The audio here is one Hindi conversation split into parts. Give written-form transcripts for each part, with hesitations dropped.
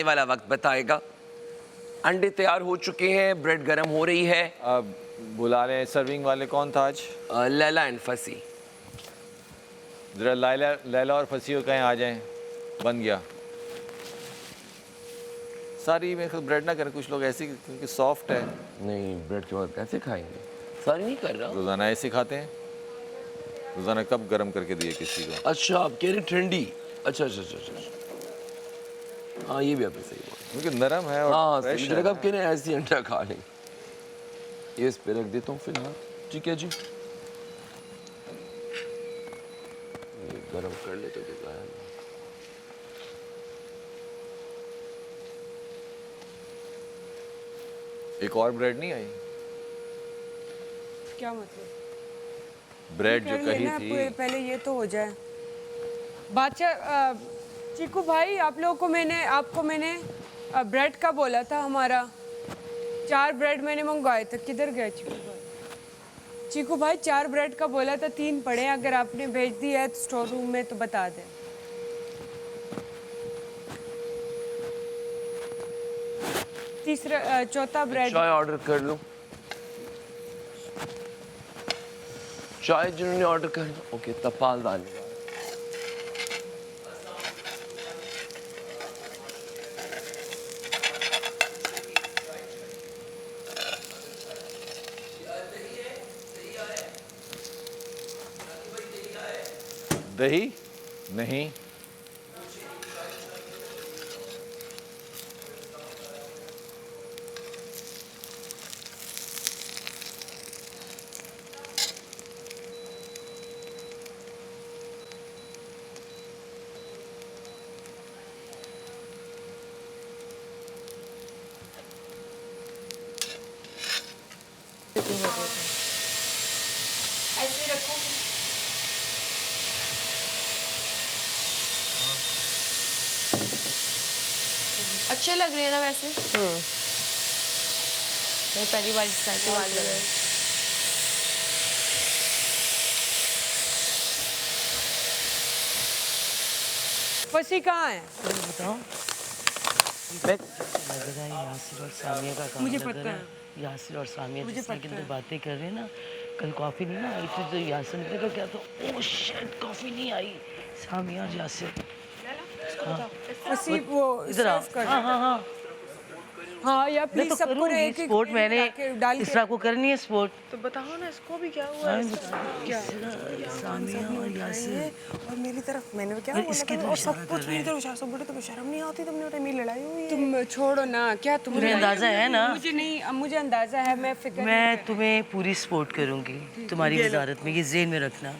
वाला वक्त बताएगा। अंडे तैयार हो चुके हैं, ब्रेड गर्म हो रही है। अब बुला लें, सर्विंग वाले कौन था आज? लैला एंड फसी। ज़रा लैला और फसी को कहें आ जाएं, बन गया। सारी में ब्रेड ना करें, कुछ लोग ऐसे क्योंकि सॉफ्ट है। नहीं, ब्रेड के बाद कैसे खाएंगे? सारी नहीं कर रहा। रोज़ाना ऐसे खाते हैं। रोज़ाना कब गर्म करके दिए किसी को? अच्छा, आप कह रहे ठंडी। अच्छा अच्छा अच्छा अच्छा, हाँ ये भी आपने सही बोला, क्योंकि नरम है और हाँ फ्रेश मुझे है। लगा आप कह रहे हैं ऐसी अंडा खा लें। ये इस पे रख देता हूँ फिलहाल। ठीक है जी, ये गर्म कर ले तो डिज़ाइन। एक और ब्रेड नहीं आई? क्या मतलब? ब्रेड जो कर कही लेना, थी। पहले ये तो हो जाए। बादशाह, चीकू भाई, आपको मैंने ब्रेड का बोला था। हमारा 4 ब्रेड मैंने मंगवाए थे। किधर गए चीकू भाई? चीकू भाई 4 ब्रेड का बोला था, 3 पड़े हैं। अगर आपने भेज दिया है तो स्टोर रूम में तो बता दें। चौथा ब्रेड चाय ऑर्डर कर लूँ? चाय जिन्होंने ऑर्डर कर, ओके तपाल डालेगा। दही नहीं, ऐसे रखो। अच्छे लग रहे हैं ना वैसे। मैं पहली बार इस तरह के बाल लग रहे हैं। फसी कहाँ है? बताओ। मैं लग रहा है यासिर और सामिया का काम मुझे लग पता रहा है। है। यासिर और सामिया मुझे जिस तरह की पता तो है। बातें कर रहे हैं ना, कल कॉफ़ी नहीं ना आई थी तो यासिर ने कहा क्या तो ओह शिट कॉफ़ी नहीं आई। सामिया और यासिर। फसी वो इधर आओ। सर्व कर। हाँ हाँ हाँ, हाँ या मैं प्लीज तो सबको करूँगी एक स्पोर्ट। मैंने डाल इस के। तरह को करनी है स्पोर्ट। तो बताओ ना इसको भी क्या हुआ हाँ, है? क्या? सामिया और यासिर और मेरी तरफ मैंने क्या और बोला इसकी था? तरफ और इशारा सब कर कुछ रहे मेरी हैं। तरफ इशारा। सब बोले तो शर्म नहीं आती तुमने, और मेरी लड़ाई हुई है। तुम छोड़ो ना, क्या तुम्हें तुम्हें अंदाजा है ना? मुझे नहीं, मुझे अंदाजा है। मैं फिक्र मैं तुम्हें पूरी सपोर्ट करूंगी तुम्हारी वजारत में, ये ज़हन में रखना।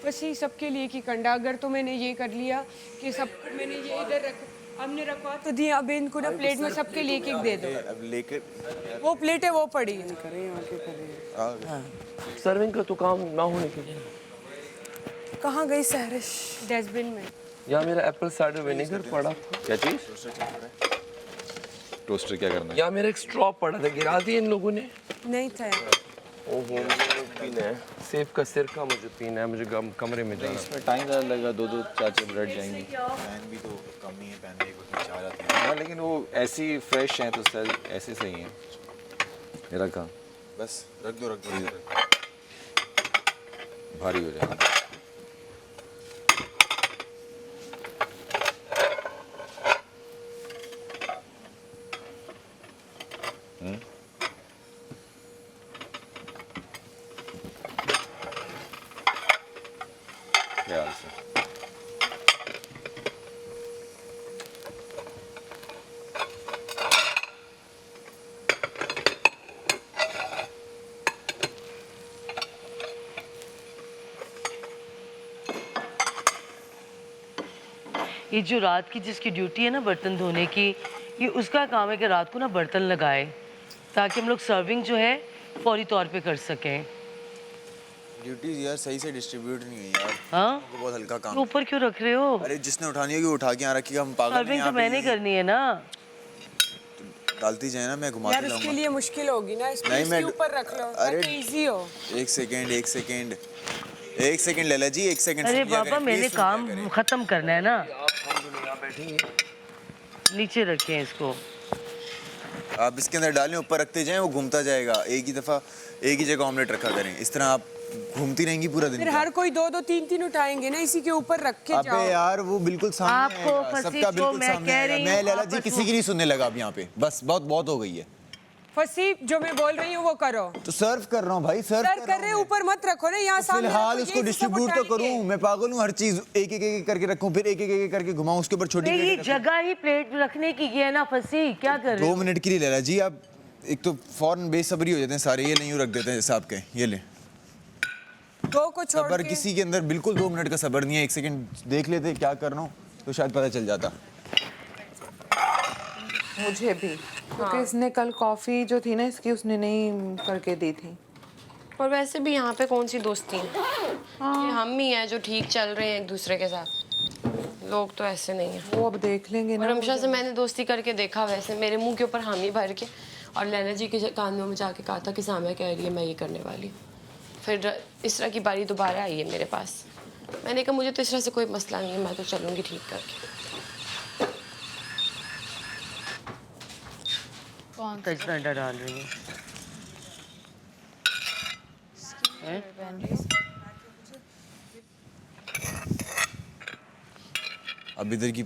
फसी सबके लिए की कंडा। अगर तो मैंने ये कर लिया कि सब मैंने ये इधर रख, हमने रखवा तो दिया। अब इनको ना प्लेट में सबके लिए एक दे दो। अब लेकर वो प्लेट है वो पड़ी है। सर्विंग का तो काम ना होने के लिए कहाँ गई सहरिश? डस्टबिन में। या मेरा एप्पल साइडर विनेगर पड़ा था। क्या चीज़? टोस्टर क्या करना है? या मेरा एक स्ट्रॉ पड़ा था, गिरा दिया इन लोगों ने। नहीं था। ओहो, मुझे पीना है सेब का सिरका, मुझे पीना है। मुझे कमरे में जाना है। इसमें टाइम ज़्यादा लगेगा, 2-4 ब्रेड जाएंगी। पैन भी तो कम ही है, पैन में एक उसमें 4 आती है। हाँ लेकिन वो ऐसी फ्रेश हैं तो सर ऐसे सही हैं। मेरा काम बस रख दो इधर। भारी हो जाएगा। ख्याल से ये जो रात की जिसकी ड्यूटी है ना बर्तन धोने की, ये उसका काम है कि रात को ना बर्तन लगाए ताकि हम लोग सर्विंग जो है फौरी तौर पे कर सकें। ड्यूटीज यार सही से डिस्ट्रीब्यूट नहीं हुई यार। हाँ, वो बहुत हल्का काम। तो ऊपर क्यों रख रहे हो? अरे जिसने उठानी होगी वो उठा के यहाँ रखिएगा। हम पागल नहीं सर्विंग हैं, तो मैंने यहाँ पे करनी है ना। डालती जाए ना, मैं घुमाते यार उसके जाऊंगा। लिए मुश्किल होगी ना, नहीं, इसके मैं- ऊपर रख लो अरे- ताकि इजी हो। एक सेकंड लैला जी, एक सेकंड। अरे बाबा मैंने काम खत्म करना है ना। आप हम दोनों यहाँ बैठेंगे, नीचे रखें इसको। आप इसके अंदर डालें, ऊपर रखते जाएं, वो घूमता जाएगा। एक ही दफ़ा एक ही जगह ऑमलेट रखा करें, इस तरह आप घूमती रहेंगी पूरा दिन। फिर हर कोई 2-2 3-3 उठाएंगे ना, इसी के ऊपर रख के अबे जाओ। यार वो बिल्कुल सामने आपको आएगा, फसीह सबका को बिल्कुल मैं सामने कह आएगा। रही मैं हूँ, लैला आप जी बस किसी की नहीं सुनने लगा अब यहाँ पे, बस बहुत हो गई है। फसी जो मैं बोल रही हूँ वो करो। तो सर्व कर रहा हूँ भाई, सर्व सर कर रहे हैं, ऊपर मत रखो ना, यहाँ सामने फिलहाल रखो, उसको यही सब डिस्ट्रीब्यूट तो उठाएंगे। करूँ, मैं पागल हूँ, हर चीज एक एक करके रखूँ, फिर एक एक करके घुमाऊँ, उसके ऊपर छोटी नहीं, ये प्लेट रखूं। जगह ही प्लेट रखने की है ना फसी, क्या कर रहे 2 हो? मिनट के लिए लैला जी आप एक तो फौरन बेसब्री हो जाते हैं सारे, ये नहीं रख देते हैं जैसे आपके, ये ले 2 को छोड़ सबर के किसी के अंदर बिल्कुल 2 मिनट का सबर नहीं है। 1 सेकंड देख लेते क्या कर रहा हूँ तो शायद पता चल जाता। मुझे भी, क्योंकि इसने कल कॉफ़ी जो थी ना इसकी, उसने नहीं करके दी थी। और वैसे भी यहाँ पे कौन सी दोस्ती है, ये हम ही हैं जो ठीक चल रहे हैं एक दूसरे के साथ, लोग तो ऐसे नहीं हैं। वो अब देख लेंगे और ना। रमशा से मैंने दोस्ती करके देखा, वैसे मेरे मुंह के ऊपर हामी भर के और लैला जी के कानों में जाके कहा था कि सामने कह रही है मैं ये करने वाली हूँ। फिर इस तरह की बारी दोबारा आई है मेरे पास, मैंने कहा मुझे तो इस तरह से कोई मसला नहीं है, मैं तो चलूँगी ठीक करके। कौन सा अंडा डाल रही है? अब इधर की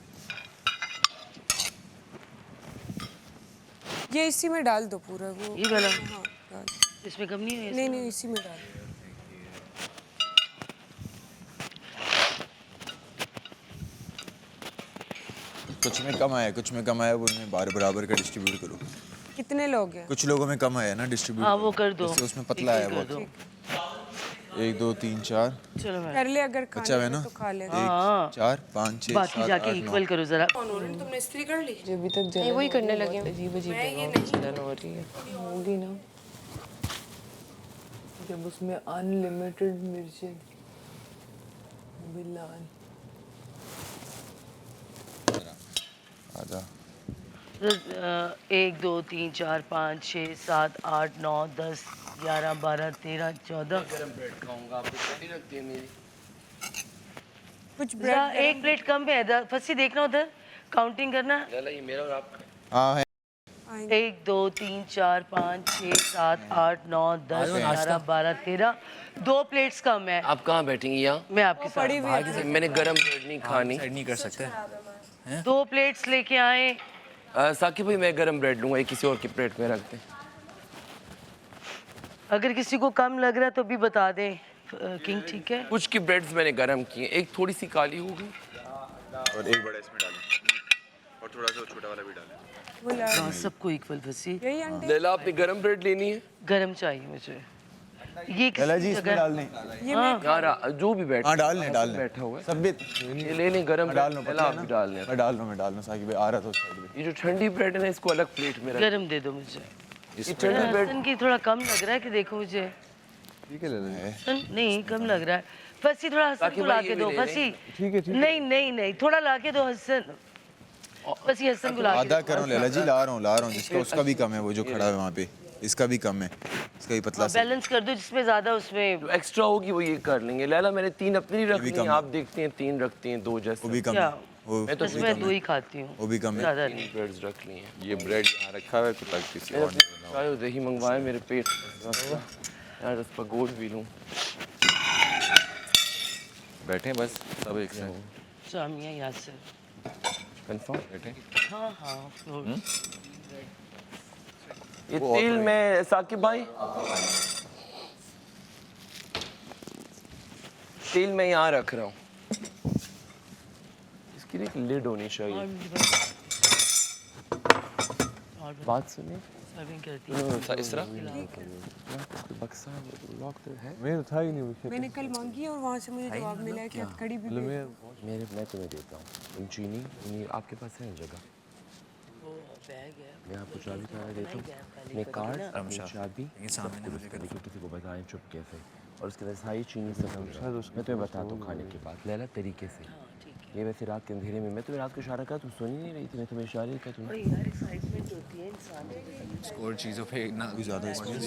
ये इसी में डाल दो पूरा वो। ये वाला? हाँ, डाल। इसमें कम नहीं है? नहीं नहीं इसी में डाल। कुछ में कम आया, कुछ में कम आया, वो मैं बराबर का डिस्ट्रीब्यूट करूँ। कितने लोग हैं? कुछ लोगों में कम आया ना डिस्ट्रीब्यूट। हाँ वो कर दो, जैसे उसमें पतला आया कर बहुत। दो। 1 2 3 4 चलो मैं कर ले, अगर बच्चा खाना है है ना, तो खा ले। 1 4 5 6 बाकी 7 जाके 8 इक्वल 9। करो जरा। तुमने इस्त्री कर ली? मुझे अभी तक नहीं, वही करने लगे हूँ। अजीब अजीब जलन हो रही है, होगी ना जब उसमें अनलिमिटेड मिर्चें बिल्लाल। आधा 1 2 3 4 5 6 7 8 9 10 11 12 13 14। गरम ब्रेड खाऊंगा, आप ठंडी रखती है मेरी। कुछ जरा ब्रेड एक प्लेट कम है इधर, फसी देखना उधर, काउंटिंग करना। लैला ये मेरा और आपका। हाँ है। 1 2 3 4 5 6 7 8 9 10 11 12 13। 2 प्लेट्स कम है। आप कहाँ बैठेंगी? यहाँ मैं आपके साथ। पड़ी हुई है। मैंने गरम ब्रेड नहीं खानी। नहीं कर सकते। 2 प्लेट्स लेके आए। साकिब भाई मैं गरम ब्रेड लूँगा, ये किसी और की प्लेट में रख दें। अगर किसी को कम लग रहा है तो भी बता दें किंग, ठीक है? कुछ की ब्रेड्स मैंने गरम की हैं, एक थोड़ी सी काली होगी। और एक बड़ा इसमें डालें और थोड़ा सा छोटा वाला भी डालें। वो ला- हाँ, सबको इक्वल फसी। यही अंडे लैला आपने गरम ब्रेड लेनी है? गरम चाहिए मुझे। ये लैला किस जी इसमें जगह? डाल दें। यार जो भी बैठा हाँ डाल लें, डाल लें। बैठा हुआ है सब भी ये ले लें गरम डाल लो, ब्रेड। लैला आप भी डाल लें। मैं डाल रहा हूँ साकिब भाई आ रहा था उस साइड में। ये जो ठंडी ब्रेड है ना, इसको अलग प्लेट में रख। गरम दे दो मुझे। ये ठंडी ब्रेड हसन की थोड़ा कम लग रहा है कि देखो मुझे। ठीक है ले लें। हसन नहीं कम लग रहा है। फसी थोड़ा हसन ताकि को भाई ला ये के भी दो ले लें। फसी। नहीं नहीं नहीं, थोड़ा ला के दो हसन। फसी हसन को ला के आधा दो। कर रहा हूँ लैला जी, ला रहा हूँ जिसका उसका भी कम है, वो जो खड़ा है वहाँ पे, इसका भी कम है, इसका भी पतला सा। बैलेंस कर दो, जिसमें ज्यादा उसमें जो एक्स्ट्रा होगी वो ये कर लेंगे। लैला मैंने 3 अपनी रखनी कम है, है। आप देखते हैं 3 रखती हैं, 2 जैसे। वो भी कम क्या? है। वो मैं तो बस भी मैं कम 2 है। ही खाती हूँ, वो भी कम है। ज्यादा नहीं। ब्रेड्स रख ली हैं। ये ब्रेड यहाँ रखा हुआ है तो ताकि किसी और ने चाहे वो दही मंगवाए मेरे पेट यार, इस पर गोश्त भी लूँ। बैठे बस सब एक साथ जामिया याद से। कंफर्म। बैठे। हाँ हाँ फ्लोर। ये तेल में साकिब भाई, तेल मैं यहाँ रख रहा हूँ, इसकी एक लिड होनी चाहिए। बात सुनिए, सर्विंग करती है। इस तरह बक्सा लॉक तो है मैंने कल मांगी है और वहाँ से मुझे जवाब मिला है कि हथकड़ी भी भेज। मैं तुम्हें देता हूँ चीनी आपके पास है जगह? वो बैग है। मैं आपको चाबी करा देता हूँ, मैं कार्ड चाबी सब कुछ लेकिन किसी को बताएं चुपके से, और उसके बाद सारी चीनी सब मैं तुम्हें बताता हूँ खाने के बाद लैला तरीके से। ये वैसे रात के अंधेरे में मैं तुम्हें रात को इशारा करा, तुम सुन ही नहीं रही थी, मैं तुम्हें इशारे किया तुम्हें। और यार एक्साइटमेंट होती है इंसान और चीज़ों पे ना ज़्यादा इसमें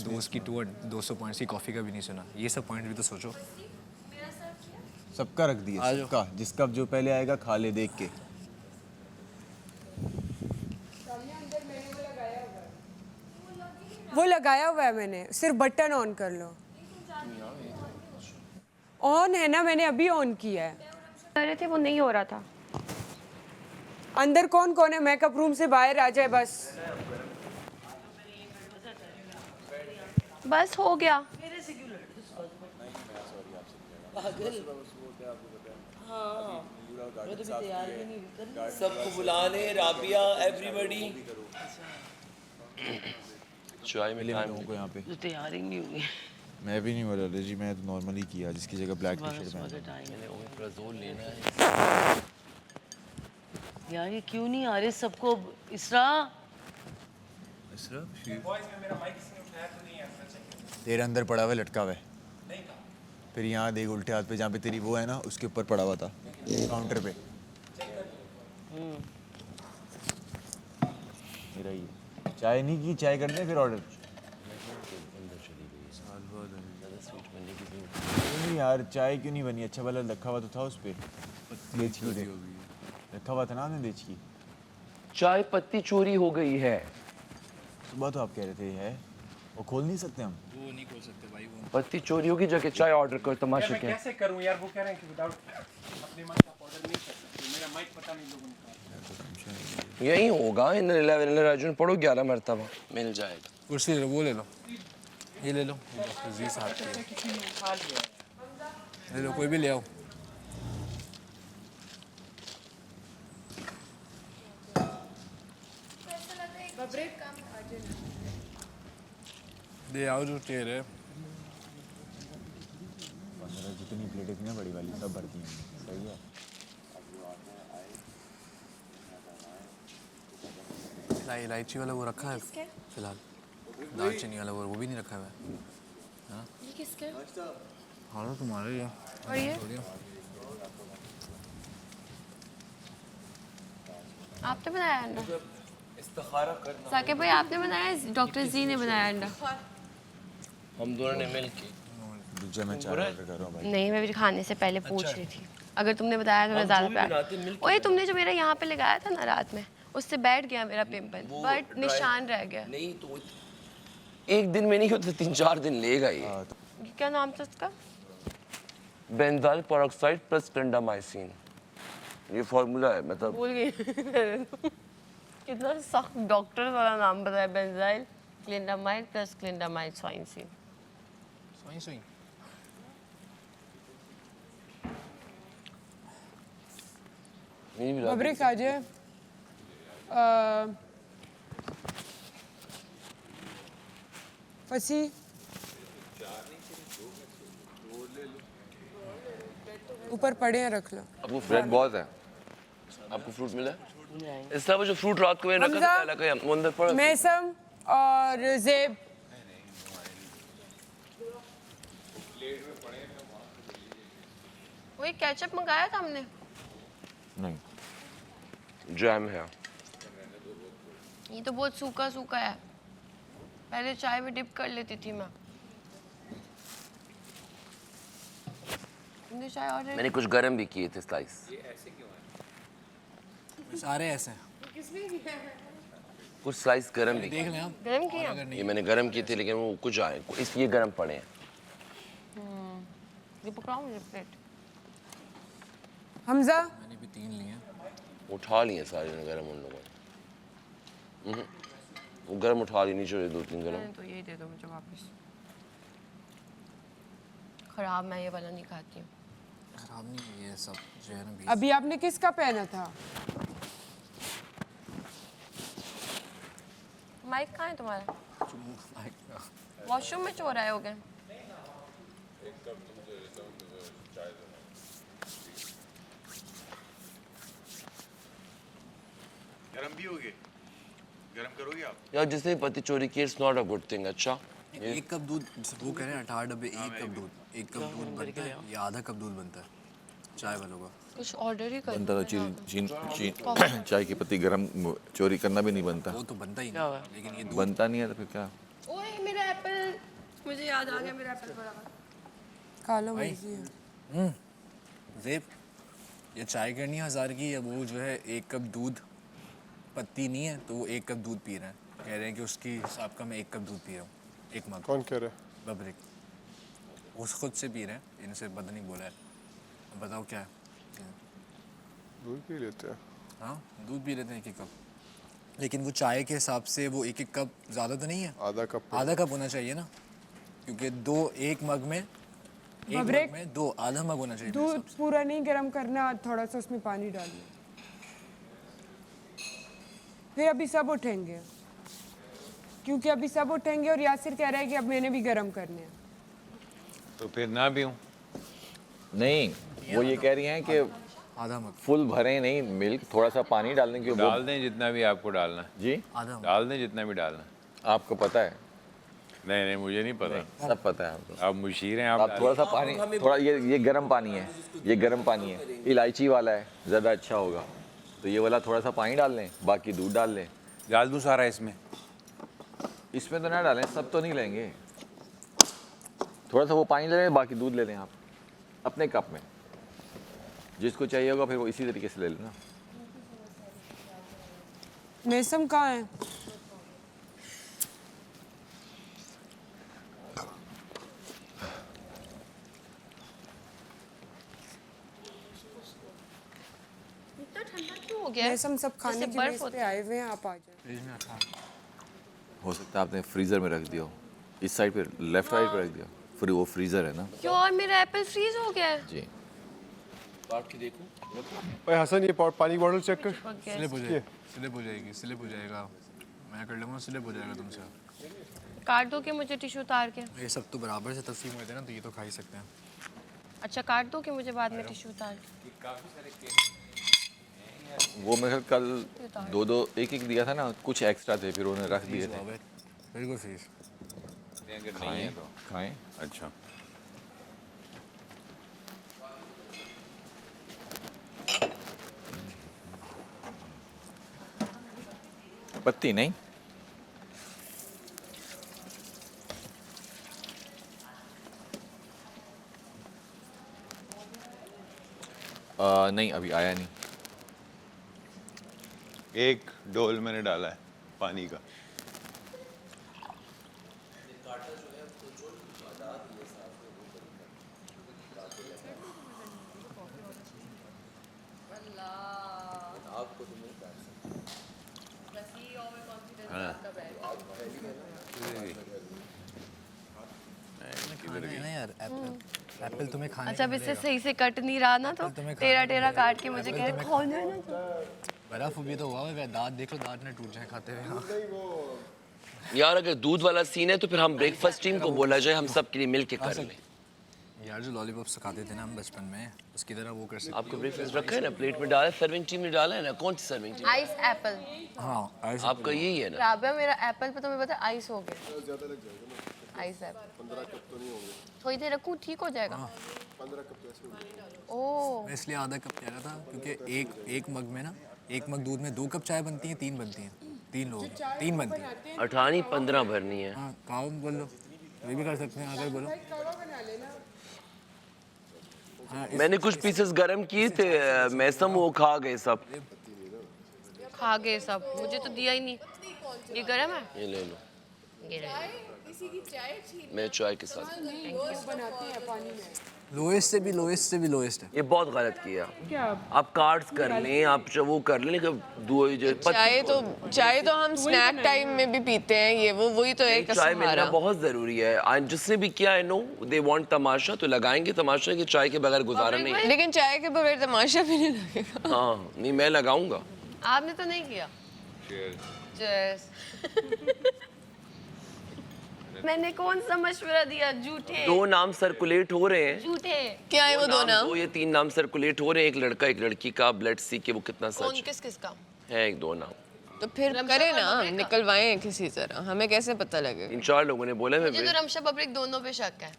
दोस्त की 200 पॉइंट्स की कॉफ़ी का भी नहीं सुना, ये सब पॉइंट भी तो सोचो। सबका रख दिया, सबका, जिसका जो पहले आएगा खा ले देख के। वो लगाया हुआ है मैंने, सिर्फ बटन ऑन कर लो। ऑन है ना, मैंने अभी ऑन किया है। कर रहे थे वो नहीं हो रहा था। अंदर कौन कौन है? मेकअप रूम से बाहर आ जाए बस। बस हो गया। सबको बुला ले, राबिया, एवरीबॉडी। चाय में लोगों को यहाँ पे तो तैयार ही नहीं हुई। मैं भी नहीं हो रहा जी, मैं तो नॉर्मली किया जिसकी जगह ब्लैक टी शर्ट पहना। ओमेप्राज़ोल लेना है। यार ये क्यों नहीं आ रहे सबको? इसरा तेरे अंदर पड़ा हुआ है, लटका हुआ है। फिर यहाँ देख उल्टे हाथ पे, जहाँ पे तेरी वो है ना, उसके ऊपर पड़ा हुआ था काउंटर पे। मेरा ये चाय नहीं की, चाय कर दे फिर ऑर्डर। नहीं यार, चाय क्यों नहीं बनी? अच्छा वाला रखा हुआ तो था उस पर, देच क्यों दे रखा हुआ था ना आपने देच की। चाय पत्ती चोरी हो गई है। सुबह तो आप कह रहे थे है, वो खोल नहीं सकते हम। वो नहीं खोल सकते भाई, वो पत्ती चोरी होगी, जाके चाय ऑर्डर कर। तमाशा क्या? कैसे करूं यार? वो कह रहे हैं कि विदाउट अपने मन का ऑर्डर नहीं कर सकते। मेरा माइक पता नहीं लोगों ने कहा। यही होगा इन 11 अर्जुन पढ़ो 11 मरतबा मिल जाएगा। कुर्सी ले लो, वो ले लो, ये ले लो, डॉक्टर जी साहब की ले लो, कोई भी ले आओ। दे आओ जो चेयर है। 15 जितनी प्लेटें थी ना बड़ी वाली सब भरती हैं। सही है। इलायची वाला वो रखा है फिलहाल, दालचीनी वाला वो भी नहीं रखा हुआ है। ये किसका है? हाँ तो तुम्हारा ही है। और ये आपने बनाया अंडा? साकिब भाई आपने बनाया, डॉक्टर जी ने बनाया अंडा? हम दोनों ने मिल के। दूसरा मैं चाय ऑर्डर कर रहा हूँ भाई। नहीं, मैं भी खाने से पहले पूछ रही थी। अगर तुमने बताया तो मैं ज़्यादा प्यार। ओए तुमने जो मेरा यहाँ पे लगाया था ना रात में, उससे बैठ गया मेरा पिंपल, बट निशान रह गया। नहीं तो एक दिन में नहीं होते, 3-4 दिन लेगा ये। ये क्या नाम था उसका? बेंजाइल पेरोक्साइड प्लस क्लिंडामाइसिन, ये फॉर्मूला है। मतलब भूल गई। कितना सख्त डॉक्टर वाला नाम बताया, बेंजाइल क्लिंडामाइड प्लस क्लिंडामाइड स्वाइनसिन। सोई सोई बब्रिक आ जाए। फसी ऊपर पड़े हैं, रख लो। आपको ब्रेड बहुत है। आपको फ्रूट मिला है? इस तरह वो जो फ्रूट रात को मैंने रखा था पहले का, वो अंदर पड़ा। मैसम और जेब। वही केचप मंगाया था हमने। नहीं, जैम है। ये तो बहुत सूखा सूखा है। पहले चाय में डिप कर लेती थी मैं। तुमने चाय ऑर्डर? मैंने कुछ गरम भी किए थे स्लाइस। सारे ऐसे हैं। कुछ स्लाइस गरम भी देख लें आप। गरम किया? ये मैंने गरम किए थे, लेकिन वो कुछ आए इसलिए गरम पड़े हैं। ये पकड़ाओ मुझे प्लेट। हमजा मैंने भी 3 लिए हैं। उठा लिए सारे ने गरम उन लोगों ने। वो गरम उठा ली, नीचे 2-3 गरम। तो यही दे दो मुझे वापस। खराब मैं ये वाला नहीं खाती हूँ। खराब नहीं, ये सब जो है ना अभी आपने किसका पहना था? माइक कहाँ है तुम्हारा? वॉशरूम में चोर आए हो गए। गरम भी होगे, गरम करोगे आप? यार जिसने पत्ती चोरी की, it's not a good thing. अच्छा एक कप दूध, वो कह रहे हैं 18 डब्बे, एक कप दूध, एक कप दूध बनता है या आधा कप दूध बनता है चाय वालों का? कुछ ऑर्डर ही कर बनता तो चाय की पत्ती गरम चोरी करना भी नहीं बनता। वो तो बनता ही नहीं, लेकिन ये दूध बनता नहीं है तो फिर क्या? ओए मेरा एप्पल, मुझे याद आ गया मेरा एप्पल पड़ा हुआ। कालो मर्जी है। जेब, ये चाय करनी है 1000 की, या वो जो है 1 कप दूध, पत्ती नहीं है तो वो 1 कप दूध पी रहे हैं। कह रहे हैं कि उसकी हिसाब का मैं 1 कप दूध पी रहा हूँ, 1 मग। कौन कह रहा है? बबरिक वो खुद से पी रहे हैं, इनसे पता नहीं बोला है। अब बताओ क्या है? दूध पी लेते हैं। हाँ दूध पी लेते हैं 1-1 कप, लेकिन वो चाय के हिसाब से वो 1-1 कप ज़्यादा तो नहीं है, आधा कप। आधा कप होना चाहिए ना, क्योंकि 1 मग में बबरेक 2 आधा मग होना चाहिए। दूध पूरा नहीं गर्म करना, थोड़ा सा उसमें पानी डालना। फिर अभी सब उठेंगे, क्योंकि अभी सब उठेंगे और यासिर कह रहा है कि अब मैंने भी गर्म करने हैं। तो फिर ना पीऊँ? नहीं, वो ये कह रही हैं कि आधा मग फुल भरें नहीं मिल्क, थोड़ा सा पानी डालने की। डाल दें जितना भी आपको डालना है। जी आधा मग डाल दें जितना भी डालना है। आपको पता है? नहीं नहीं, मुझे नहीं पता। सब पता है आपको। आप मुशीर हैं, आप थोड़ा सा पानी, थोड़ा ये गर्म पानी है, ये गर्म पानी है, इलायची वाला है, ज़्यादा अच्छा होगा। तो ये वाला थोड़ा सा पानी डाल लें, बाकी दूध डाल लें। डाल दूँ सारा इसमें? इसमें तो ना डालें, सब तो नहीं लेंगे। थोड़ा सा वो पानी ले लें, बाकी दूध ले लें आप अपने कप में। जिसको चाहिए होगा फिर वो इसी तरीके से ले लेना। मैसम कहाँ है? इतना ठंडा क्यों हो गया? मैसम सब खाने की मेज पे आए हुए हैं, आप आ जाए। फ्रिज में रखा। हो सकता है आपने फ्रीज़र में रख दिया हो, इस साइड पे, लेफ्ट साइड पे रख दिया। फिर वो फ्रीज़र है ना। क्यों? और मेरा एप्पल फ्रीज हो गया है। जी काट के देखूं। ओए हसन, ये पानी बॉटल चेक कर। स्लिप हो जाएगी, स्लिप हो जाएगी, स्लिप हो जाएगा। मैं कर लूँगा, स्लिप हो जाएगा तुमसे। काट दो कि मुझे टिश्यू उतार के। ये सब तो बराबर से तकसीम हुए थे ना, तो ये तो खा ही सकते हैं। अच्छा काट दो कि मुझे बाद में टिश्यू उतार के। वो मैं कल 2-2 1-1 दिया था ना, कुछ एक्स्ट्रा थे फिर उन्होंने रख दिए थे। बिल्कुल फ्रीज। खाएं खाएं। अच्छा पत्ती नहीं, नहीं अभी आया नहीं। एक डोल मैंने डाला है पानी का। ना यार एप्पल तुम्हें खाने अच्छा अब इससे सही से कट नहीं रहा ना, तो टेढ़ा टेढ़ा काट के मुझे कह रहे खाने ना। बर्फ भी तो हुआ है, दांत देख लो, दांत ना टूट जाए खाते हुए। यार अगर दूध वाला सीन है तो फिर हम ब्रेकफास्ट टीम को बोला जाए, हम सब के लिए मिल के कर लें। यार जो लॉलीपॉप्स खाते थे ना हम बचपन में, उसकी तरह वो कर सकते। आपको ब्रेकफास्ट रखा है ना, प्लेट में डाला, सर्विंग टीम ने डाला है ना। कौन सी सर्विंग टीम? Ice Apple. हाँ आपका यही है ना? राबिया मेरा एप्पल पे तुम्हें पता आइस हो गया। आइस एप्पल 15 कप तो नहीं होंगे। थोड़ी देर रखूं, ठीक हो जाएगा। 15 कप तो ऐसे हो जाएगा। ओह मैं इसलिए आधा कप कह रहा था, क्योंकि एक मग में ना, 1 मग दूध में 2 कप चाय बनती है, 3 बनती है, 3 लोग 3 बनती है। 18 15 भरनी है। हाँ काओ बोल लो, ये भी कर सकते हैं अगर बोलो। हाँ, मैंने कुछ पीसेस गरम किए थे, मैसम वो खा गए सब। खा गए सब, मुझे तो दिया ही नहीं। ये गरम है? ये ले लो, ये रहे। मैं चाय के साथ। लोएस्ट से भी लोएस्ट है। ये बहुत गलत किया। क्या आप कार्ड्स कर लें, आप जो वो कर लें, चाय तो हम स्नैक टाइम में भी पीते हैं, ये वो वही तो एक चाय मिलना बहुत जरूरी है। आज जिसने भी किया है नो दे वांट तमाशा, तो लगाएंगे तमाशा कि चाय के बगैर गुजारा नहीं। लेकिन चाय के बगैर तमाशा भी नहीं लगेगा। हाँ नहीं, मैं लगाऊंगा। आपने तो नहीं किया। Cheers. मैंने कौन सा मशवरा दिया? झूठे 2 नाम सर्कुलेट हो रहे हैं। झूठे। क्या है वो 2 नाम? ये 3 नाम सर्कुलेट हो रहे हैं, एक लड़का एक लड़की का। ब्लड सी के वो कितना कौन सच किस किस का? है। 1-2 नाम तो फिर करें ना, निकलवाएं किसी तरह, हमें कैसे पता लगेगा? 3-4 लोगों ने बोला। मुझे तो रमशा बबरिक दोनों पे शक है।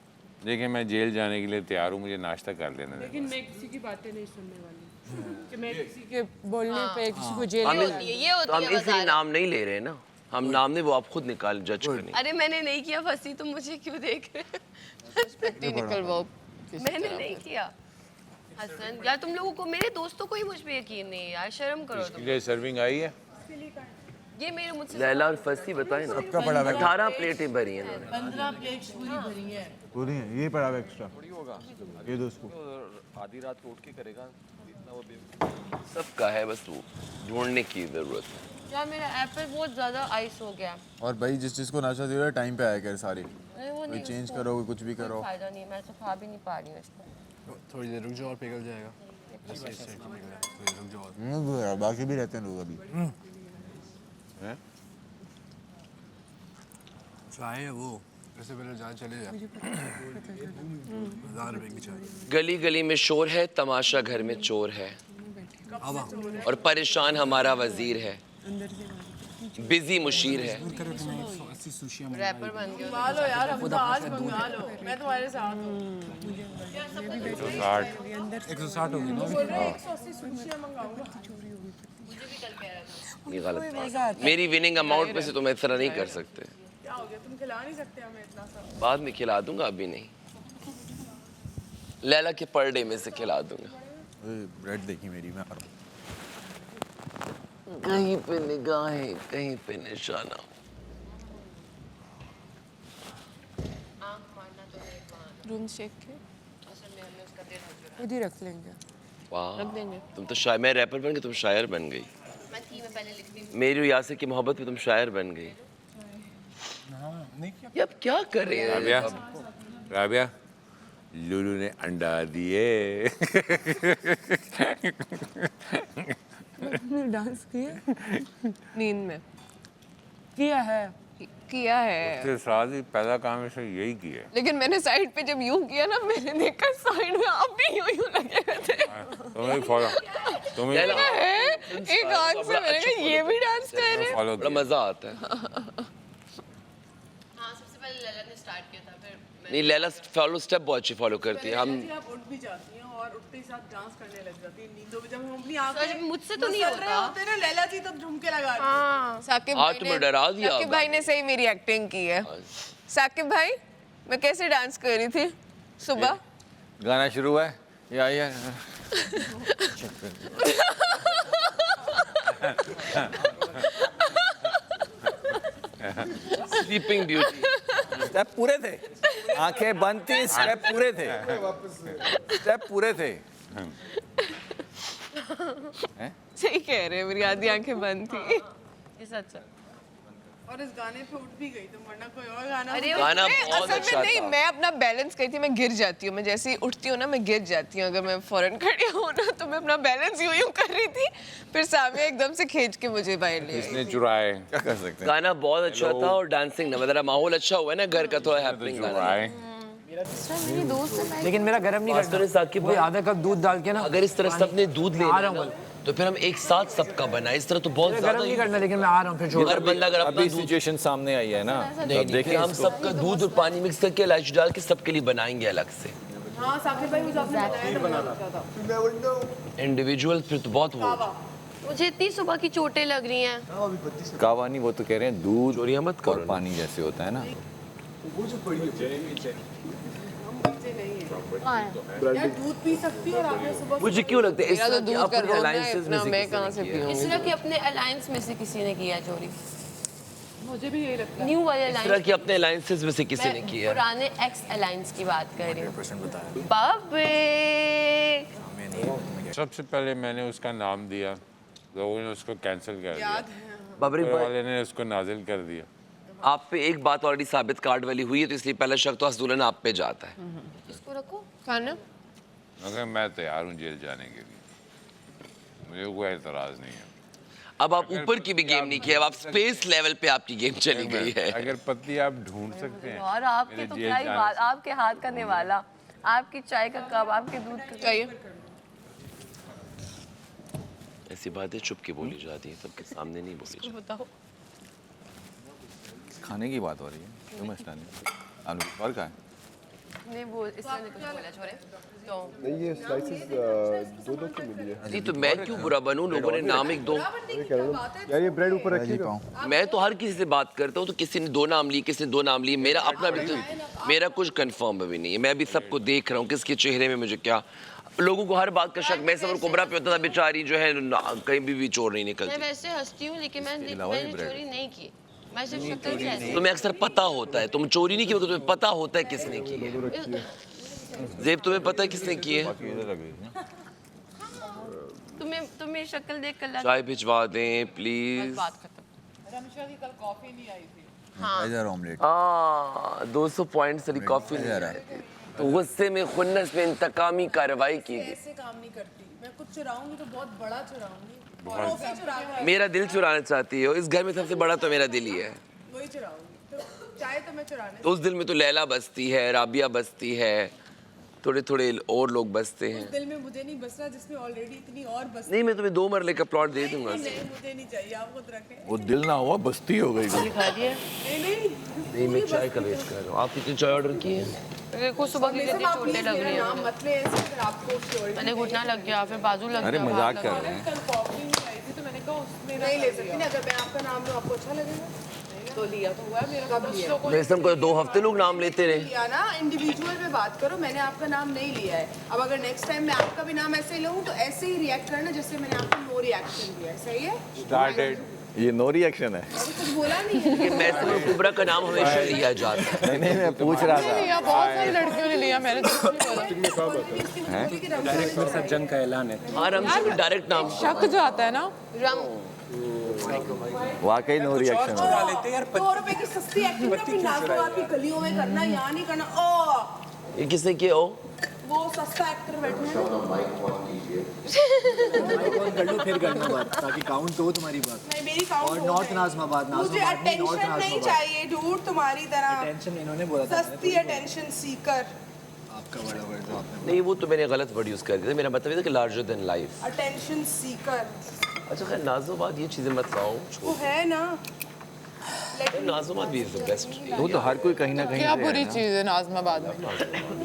देखिए मैं जेल जाने के लिए तैयार हूँ, मुझे नाश्ता कर लेना। लेकिन मैं किसी की बातें नहीं सुनने वाली कि मैं किसी के बोलने पे किसी को जेल हम में हम इसलिए नाम नहीं ले रहे ना, हम नाम नहीं, वो आप खुद निकाल जज करें। अरे मैंने नहीं किया फंसी, तुम मुझे क्यों देख रहे? निकलवाओ। मैंने नहीं किया। हसन यार, तुम लोगों को, मेरे दोस्तों को ही मुझ पे यकीन नहीं है यार, शर्म करो तुम। इसके लिए सर्विंग आई है। ये मेरे मुझसे लैला और फसी बताए ना, सबका पड़ा हुआ है। 18 प्लेटें भरी हैं इन्होंने। 15 प्लेट्स पूरी भरी है। पूरी है, ये पड़ा हुआ एक्स्ट्रा, थोड़ी होगा ये दो उसको। आधी रात को उठ के करेगा इतना वो सबका है, बस वो ढूंढने की जरूरत है। यार मेरा एप्पल बहुत ज़्यादा आइस हो गया। और भाई जिस चीज़ को नाचा दे रहा है टाइम पे आया कर सारी, नहीं वो कोई नहीं, चेंज उसको करो कुछ भी करो। फायदा नहीं, मैं तो खा भी नहीं पा रही हूँ इसमें। थोड़ी देर रुक जाओ और पिघल जाएगा। बस इस साइड को पिघला है, थोड़ी देर रुक जाओ और। बाकी भी रहते हैं लोग अभी। चाय है वो, इससे पहले जहाँ चले जाए 1000 रुपए की चाय। गली गली में शोर है, तमाशा घर में चोर है, और परेशान हमारा वजीर है, बिजी मुशीर है। रैपर बन गया। मंगा लो यार, हम तो आज मंगा लो, मैं तुम्हारे साथ हूँ। 160 होगी ना? 180 सुशियाँ मंगाऊंगा। ये गलत बात है। मेरी विनिंग अमाउंट में से तुम इस तरह नहीं कर सकते। क्या हो गया, तुम खिला नहीं सकते हमें इतना सब? बाद में खिला दूंगा, अभी नहीं। लैला के पर डे में से खिला दूंगा। ब्रेड देखी मेरी, मैं आ रहा हूँ। कहीं पे निगाहें, कहीं पे निशाना। रूम चेक के इधर रख लेंगे। वाह, रख देंगे। तुम तो शायर, मैं रैपर बन गई, तुम शायर बन गई। मैं थी में पहले लिखती हूँ। मेरी और यासिर की मोहब्बत में तुम शायर बन गई। ये अब क्या कर रहे हैं? राबिया, राबिया, लूलू ने अंडा दिए। तुमने डांस किया? नींद में किया है। किया है, उसके साथ ही पहला काम इसे यही किया। लेकिन मैंने साइड पे जब यूं किया ना, मैंने देखा साइड में आप भी यूं यूं लगे हुए थे। तुम्हें फॉलो, तुम्हें है एक आंख से मैंने कहा ये भी डांस कर रहे हैं। फॉलो बड़ा मजा आता है। हाँ सबसे पहले लैला ने स्टार्ट किया था, फिर नहीं, लैला फॉलो स्टेप बहुत अच्छी फॉलो करती है। हम आप उठ भी जाती हैं और उठते ही साथ डांस करने लग जाती हैं नींदों में। जब हम अपनी सच आंखें में मुझसे तो नहीं मसल रहे होता। होते हैं ना, लैला जी तब झुमके लगा रही हैं। हाँ, साकिब आज भाई तुम्हें ने डरा दिया साकिब भाई ने सही मेरी एक्टिंग की है। साकिब भाई, मैं कैसे डांस कर रही थी सुबह? गाना शुरू हुआ है ये आई है। Sleeping beauty. स्टेप पूरे थे, आंखें बंद थी, स्टेप पूरे थे, स्टेप पूरे थे। सही कह रहे हैं, मेरी आधी आंखें बंद थी। ये सच है। और इस गाने पे उठ भी गई तुम, वरना कोई और गाना अरे गाना मैं बहुत असल अच्छा में नहीं, था। मैं अपना बैलेंस करी थी, मैं गिर जाती हूँ। मैं जैसे ही उठती हूँ ना, मैं गिर जाती हूँ। अगर मैं फौरन खड़ी हूँ ना, तो मैं अपना बैलेंस यूं यूं कर रही थी, फिर सामने एकदम से खींच के मुझे बाहर ले आई। इसने चुराए, क्या कर सकते हैं? गाना बहुत अच्छा था, और डांसिंग ना, मतलब माहौल अच्छा हुआ है ना, घर का थोड़ा हैपनिंग गाना। चुराए। लेकिन मेरा गर्म नहीं वास्तव साकिब भाई, आधा कप दूध डाल के ना, अगर इस तरह सबने दूध लेना है ना, तो फिर हम एक साथ सबका बनाए। इस तरह तो बहुत ज्यादा ही करना, लेकिन मैं आ रहा हूँ फिर छोड़। हर बंदा अगर अपना अभी दूध, सिचुएशन सामने आई है ना, नहीं, अब फिर हम सबका दूध और पानी मिक्स करके इलायची डाल के सबके लिए बनाएंगे अलग से। हाँ साकिब भाई, मुझे आपने बताया था। इंडिविजुअल फिर तो बहुत वो। मुझे इतनी सुबह की चोटें लग रही हैं। कावा नहीं, वो तो कह रहे हैं दूध चोरियां मत करो और पानी जैसे होता है ना। यार दूध पी सकती हो और आपने सुबह मुझे क्यों लगता है इस मेरा तो तरह की दूध का अपने रोना है alliances इतना, में से मैं किसी कहाँ ने से किया है? पीऊंगी? इस तरह के अपने अलायंस में से किसी ने किया चोरी। मुझे भी यही लगता है। न्यू वाले इस तरह अलायंस, की अपने अलायंसेस में से किसी ने किया है? पुराने एक्स अलायंस की बात कर रही हूँ। बाबे सबसे पहले मैंने उसका नाम दिया, लोगों ने उसको कैंसिल कर दिया, बाबरी ऊपर भाई, वाले ने उसको नाजिल कर दिया। आप पे एक बात ऑलरेडी साबित कार्ड वाली हुई है, तो इसलिए पहला शक तो हसदुल्ला आप पे जाता है। इसको रखो। खाना मगर मैं तैयार हूँ जेल जाने के लिए, मुझे कोई एतराज़ नहीं है। अब आप ऊपर की भी गेम नहीं की, अब आप स्पेस लेवल पे आपकी गेम चली गई है। अगर पति आप ढूंढ सकते हैं और आपके मेरे तो जेल क्या ही जाने बात, से। आपके हाथ का निवाला, आपकी चाय का कप, आपके दूध का चाहिए? ऐसी बातें चुप के बोली जाती हैं, सबके सामने नहीं बोली जाती। बताओ। खाने की बात हो रही है, कोई मसला नहीं। आलू और का है? नहीं वो इसने कुछ बोला छोरे तो नहीं, ये स्लाइसेस दो की मिली है। नहीं तो मैं क्यों बुरा बनूं, लोगों ने नाम एक दो। यार ये ब्रेड ऊपर रखिएगा। मैं तो हर किसी से बात करता हूँ, तो किसी ने 2 नाम लिए, किसी ने 2 नाम लिए, मेरा अपना भी तो, मेरा कुछ कंफर्म भी नहीं है। मैं भी सबको देख रहा हूँ किसके चेहरे में मुझे क्या। लोगों को हर बात का शक मैं और कुबरा पे होता था, बेचारी जो है कहीं भी चोर नहीं मैं निकलती। वैसे हंसती हूँ लेकिन मैंने चोरी नहीं की, मैं सिर्फ शक्ल की ऐसी। तुम्हें अक्सर पता होता है, तुम चोरी नहीं की, तुम्हें पता होता है किसने की है। जेब तुम्हें पता है किसने की है? तुम्हें शक्ल देख कर चाय भिजवा दें प्लीज। बात खत्म। रमशा की कल कॉफी नहीं आई थी। हाँ ऑमलेट 200 पॉइंट से कॉफी नहीं आ रही, तो गुस्से में खुन्नस में इंतकामी कार्रवाई की गई। ऐसे काम नहीं करती, मैं कुछ चुराऊंगी तो बहुत बड़ा चुराऊंगी। कॉफी चुरा के मेरा दिल चुराना चाहती हो? इस घर में सबसे बड़ा तो मेरा दिल ही है। वही चुराऊंगी, तो चाय तो मैं चुराने। तो उस दिल में तो लैला बसती है, राबिया बसती है, थोड़े थोड़े और लोग बसते हैं। उस दिल में मुझे नहीं बस रहा जिसमें ऑलरेडी इतनी और बस। नहीं, मैं तुम्हें 2 मरले का प्लॉट दे दूंगा। नहीं मुझे नहीं चाहिए, आप खुद रखें। वो दिल ना हुआ, बस्ती हो गई। नहीं, मैं चाय का वेट कर रहा हूँ। आप कितनी चाय ऑर्डर की है? मेरे को सुबह की कितनी चोटें लग रही हैं। मत ले ऐसे, अगर आपको पहले घुटना लग गया, फिर बाजू लग गया। अरे मजाक कर रहे हैं। कल कॉफी नहीं आई थी तो मैंने कहा उसमें नहीं ले सकती ना, अगर मैं आपका नाम लूं आपको अच्छा लगेगा? तो लिया तो हुआ है मेरा। कब लिया? बेसम को 2 हफ्ते लोग नाम लेते रहे। लिया ना, इंडिविजुअल में बात करो, मैंने आपका नाम नहीं लिया है। अब अगर नेक्स्ट टाइम मैं आपका भी नाम ऐसे ही लूं तो ऐसे ही रिएक्ट करना जैसे मैंने आपको नो रिएक्शन दिया है, सही है? स्टार्टेड, ये नो रिएक्शन है। अभी कुछ बोला नहीं है। कि मैसम और कुबरा का नाम हमेशा लिया जाता है। नहीं, मैं पूछ रहा था। लिया, बहुत सारी लड़कियों ने लिया, मैंने तो नहीं बोला। डायरेक्ट मेरे साथ जंग का ऐलान है। हाँ, रमशा को डायरेक्ट नाम। शक जो आता है ना, वाकई नो रिएक्शन है। चुरा लेते यार। 2 रुपए की सस्ती एक्टिंग अपनी नागपुर की गलियों में करना, यहाँ नहीं करना। ओ ये किसने किया हो? वो सस्ता एक्टर बैठे हैं ना। कर लो फिर करना बात, ताकि काउंट हो तुम्हारी बात। नहीं, मेरी काउंट और नॉर्थ नाज़माबाद, मुझे अटेंशन नहीं चाहिए डूड तुम्हारी तरह। टेंशन इन्होंने बोला था। सस्ती अटेंशन सीकर। आपका बड़ा वर्ड जो आपने नहीं, वो तो मैंने गलत वर्ड यूज कर दिया। मेरा मतलब ये था कि larger than life. Attention seeker अच्छा खैर, नाज़ोबाद ये चीजें मत खाओ। वो है ना। नाज़ोबाद भी इज द बेस्ट। वो तो हर कोई कहीं ना कहीं क्या से बुरी है ना। चीज है नाज़माबाद में? मुझे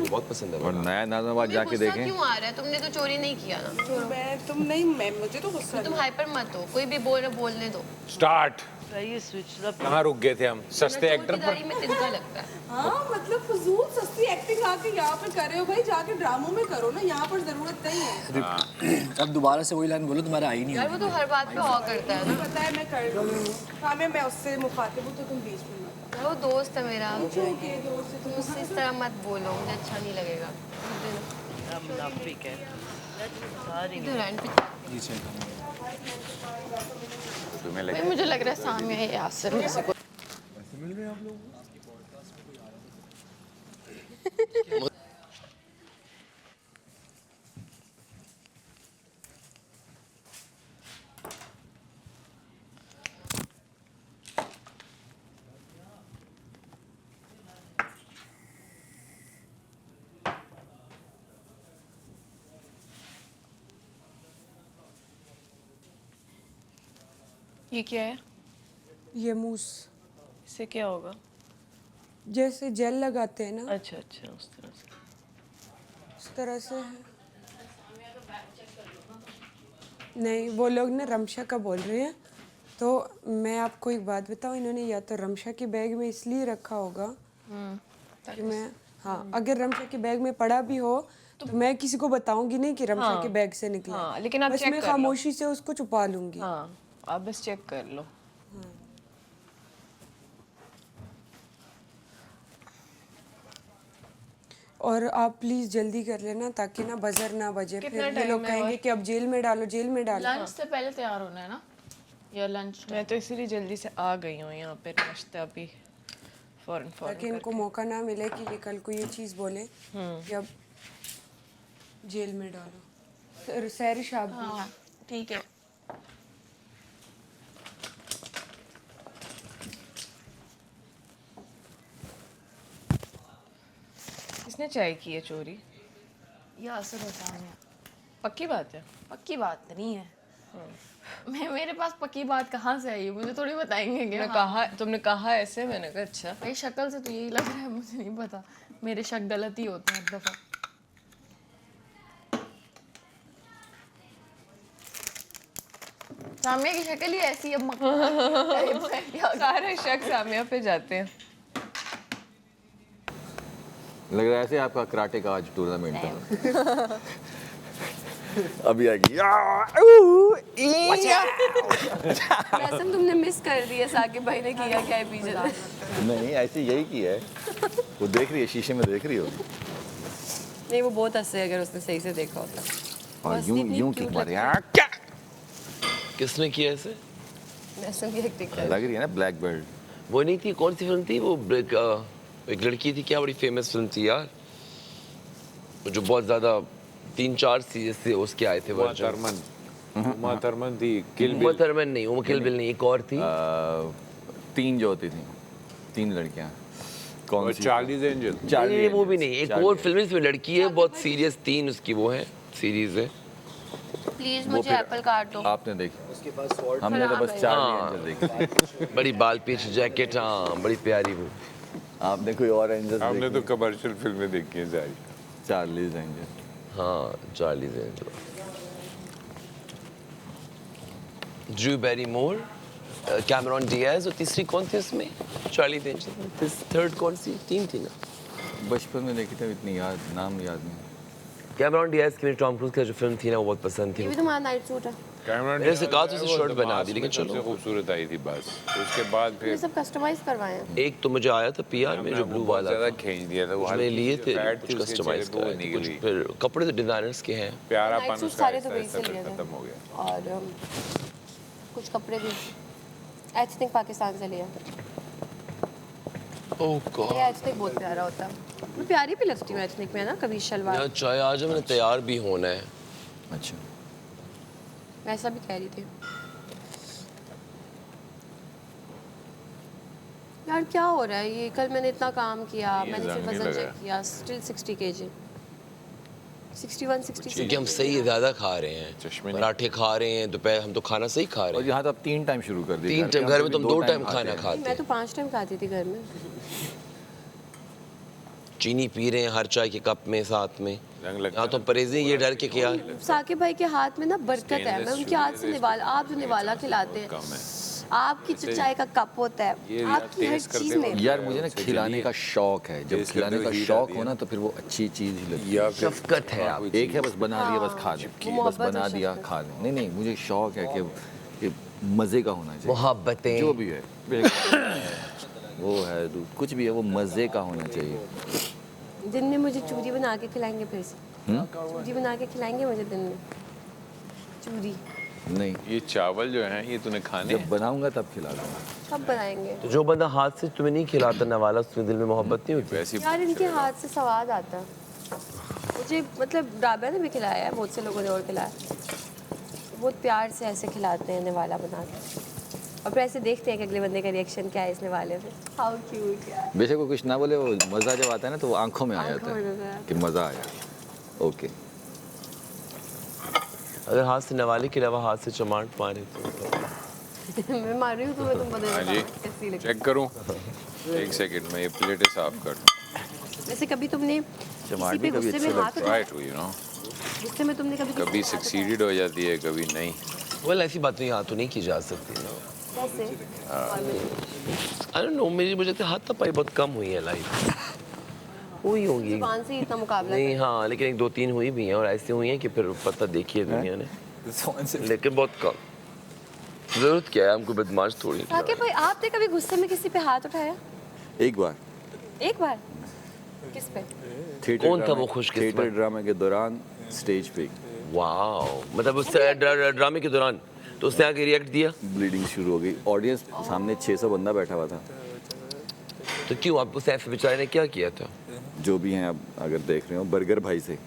बहुत पसंद है। और नया नाज़माबाद जाके गुस्सा देखें। क्यों आ रहा है? तुमने तो चोरी नहीं किया ना। मैं मुझे तो गुस्सा तुम हाइपर मत हो, कोई भी बोल रहा बोलने दो। स्टार्ट। ये स्विच कहाँ रुक गए थे हम? सस्ते एक्टर पर। चौकीदारी में तिनका लगता है। हाँ, मतलब फजूल सस्ती एक्टिंग आके यहाँ पे कर रहे हो भाई, जाके ड्रामों में करो ना, यहाँ पर जरूरत नहीं है। अब दोबारा से वही लाइन बोलो, तुम्हारा आई नहीं यार वो तो हर बात पे हाँ करता है ना। पता है मैं कर लूँगी। हाँ, मैं उससे मुखातिब हूँ तो तुम बीच में मत। यार वो दोस्त है मेरा। पूछो कि दोस्त से तुम उससे इस तरह मत बोलो, मुझे अच्छा नहीं लगेगा। मुनाफिक है। इधर एंड पे तुम्हें भाई मुझे लग रहा है सामने है यासिर में से कोई। मिल रहे हैं आप लोग? ये क्या है? ये मूस इससे क्या होगा? जैसे जेल लगाते हैं ना, अच्छा अच्छा, उस तरह से। उस तरह से है। नहीं, वो लोग ना रमशा का बोल रहे हैं। तो मैं आपको एक बात बताऊं, इन्होंने या तो रमशा की बैग में इसलिए रखा होगा कि मैं, हाँ, अगर रमशा की बैग में पड़ा भी हो तो मैं किसी को बताऊंगी नहीं कि रमशा के बैग से निकला। हाँ, लेकिन आप बस चेक मैं कर लो। खामोशी से उसको छुपा लूंगी। हाँ, आप बस चेक कर लो। और आप प्लीज जल्दी कर लेना ताकि ना बजर ना बजे, फिर ये लोग कहेंगे कि अब जेल में डालो, जेल में डालो। लंच से पहले तैयार होना है ना, या लंच? मैं तो इसीलिए जल्दी से आ गई हूँ यहाँ पे, नाश्ता भी फौरन ताकि इनको मौका ना मिले कि ये कल को ये चीज़ बोले कि अब जेल में डालो। सैर शाब भी। हाँ, ठीक है। किसने चाय की है चोरी? यासिर बता रहे हैं। पक्की बात है? पक्की बात नहीं है। मेरे पास पक्की बात कहाँ से आई? मुझे थोड़ी बताएंगे क्या? तुमने कहा ऐसे, मैंने कहा अच्छा। भाई शक्ल से तो यही लग रहा है, मुझे नहीं पता। मेरे शक गलत ही होते हैं हर दफा। सामिया की शक्ल ही ऐसी है। सारे शक सामिया पे जाते हैं। लग रहा है ऐसे आपका कराटे का आज टूर्नामेंट था। अभी आएगी। वैसे तुमने मिस कर दिया, साकिब भाई ने किया क्या है पीछे से? नहीं ऐसे यही की है, वो देख रही है शीशे में, देख रही हो। नहीं वो बहुत हंसे अगर उसने सही से देखा होता। और यूं किक मारी। क्या किसने किया ऐसे? वैसे भी एक्टिंग कर लग रही है ना ब्लैक बेल्ट। वो नहीं थी, कौन सी फिल्म थी वो? एक लड़की थी, क्या बड़ी फेमस फिल्म थी यार, जो बहुत ज्यादा 3-4 सीरीज से उसके आए थे वर्जन। उमा थर्मन थी, किल उमा थर्मन नहीं, उमा किल बिल नहीं, एक और थी। 3 जो होती थी, 3 लड़कियां। कौन सी? Charlie's angel. नहीं वो भी नहीं, एक और फिल्म में लड़की है बहुत सीरियस, 3 उसकी वो है सीरीज है। प्लीज मुझे एप्पल काट दो। आपने देखी? हमने तो बस चार्ली एंजल देखी। बड़ी बाल पीछ जैकेट, हाँ बड़ी प्यारी वो। आपने कोई और एंजल? हमने तो कमर्शियल फिल्में देखी हैं सारी। Charlie's Angel. हाँ Charlie's Angel. Drew Barrymore, Cameron Diaz, और तीसरी कौन थी उसमें? Charlie's angel. थर्ड कौन सी? 3 थी ना? बचपन में देखी थी, इतनी नाम याद नहीं। कैमरॉन डियाज की टॉम क्रूज की जो फिल्म थी ना वो बहुत पसंद थी। ये भी तुम्हारा नाइट सूट है। मैंने से कहा तो उसे शर्ट बना दी, लेकिन चलो सबसे खूबसूरत आई थी बस। उसके बाद ये फिर सब कस्टमाइज करवाए हैं। एक तो मुझे आया था पीआर में जो ब्लू वाला ज़्यादा खींच दिया था वो। मैंने लिए थे, कुछ कुछ कस्टमाइज कराए थे, कुछ फिर कपड़े तो डिजाइनर्स के हैं। प्यारापन नाइट सूट उसका सारे तो वही ऐसा से लिए थे। खत्म हो गया। और कुछ कपड़े भी एथनिक पाकिस्तान से लिए। ओह गॉड, ये एथनिक बहुत प्यारा होता है। मैं प्यारी भी लगती हूँ एथनिक में ना, कभी शलवार। यार चाय आज मैंने तैयार भी होना है। अच्छा वैसा भी कह रही थी यार क्या हो रहा है ये? कल मैंने इतना काम किया, मैंने फिर रंग नहीं वजन लगा। चेक किया, स्टिल 60 kg, 61 60 क्योंकि हम सही ज़्यादा खा रहे हैं, चश्मे पराठे खा रहे हैं, दोपहर हम तो खाना सही खा रहे और हैं। यहाँ तो अब 3 टाइम शुरू कर दिया। 3 टाइम, घर में तुम 2 टाइम खाना खाते मैं हैं। तो 5 टाइम खाती थी घर में। चीनी पी रहे हैं हर चाय के कप में साथ में। रंग लगता यहाँ तो परहेज़ी ये डर के किया। साकिब भाई के हाथ में ना बरकत है। मैं उनके हाथ से निवाला, आप जो निवाला खिलाते हैं, कम है। आपकी जो चाय का कप होता है, ये आपकी हर टेस्ट चीज करते में। यार मुझे ना खिलाने का शौक है, जब टेस्ट खिलाने करते का हुए हीट शौक आती हो है। ना तो फिर वो अच्छी चीज़ ही लगती है। या फिर शफकत है आप। एक है बस बना दिया, बस खा लें, वो बस मोहब्बत बना और दिया शफकत। खा लें। नहीं नहीं, मुझे शौक है कि मज़े का होना चाहिए। मोहब्बतें जो भी है वो है कुछ भी है, वो मज़े का होना चाहिए। दिन में मुझे चूरी बना के खिलाएंगे फिर से? चूरी बना के खिलाएंगे मुझे दिन में? चूरी नहीं, ये चावल जो हैं ये तूने खाने जब बनाऊंगा तब खिला दूंगा। कब बनाएंगे? तो जो बंदा हाथ से तुम्हें नहीं खिलाता नवाला, उसमें दिल में मोहब्बत नहीं होती। वैसी यार इनके हाथ से स्वाद आता है मुझे। मतलब राबिया ने भी खिलाया है, बहुत से लोगों ने और खिलाया। बहुत प्यार से ऐसे खिलाते हैं निवाला बना के, और फिर ऐसे देखते हैं कि अगले बंदे का रिएक्शन क्या है इस निवाले में। हाउ क्यूट यार। बेशक वो कुछ ना बोले, वो मज़ा जब आता है ना तो वो आंखों में आ आंखों जाता में है नजर आता है। कि मज़ा आया। ओके, अगर हाथ से नवाले के अलावा हाथ से चमाट मारे तो मैं मार रही हूँ तुम्हें, तुम बता हाँ जी, कैसी लगी। चेक करूं? एक सेकंड में ये प्लेटें साफ कर दूं। वैसे कभी तुमने किसी चमाट पे भी कभी गुस्से में अच्छे हाथ उठाया? राइट यू नो, गुस्से में तुमने कभी किसी कभी पे हाथ सक्सीडेड हो जाती है, कभी नहीं। वेल ऐसी बात नहीं, हाथ तो नहीं की जा सकती ना। उठाया? कैसे? आई डोंट नो, मुझे लगता है हाथापाई बहुत कम हुई है लाइफ। हुई होंगी जुबान से ही इतना मुकाबला नहीं, हाँ लेकिन 1-2-3 हुई भी हैं, और ऐसी हुई हैं कि फिर पता देखी है दुनिया ने, लेकिन बहुत कम। जरूरत क्या है, हमको बदमाश थोड़ी। साकिब भाई आपने कभी गुस्से में किसी पे हाथ उठाया? एक बार एक बार? किस पे? थिएटर कौन था ड्रामे- वो खुशकिस्मत? थिएटर ड्रामे के दौरान स्टेज पे वाओ, मतलब उस ड्रामे के दौरान तो उसने आके रिएक्ट दिया? ब्लीडिंग शुरू हो गई, ऑडियंस सामने 600 बंदा बैठा हुआ था। तो क्यों आपको सैफ बेचारे ने क्या किया था? जो भी हैं, अब अगर देख रहे हो, बर्गर भाई से।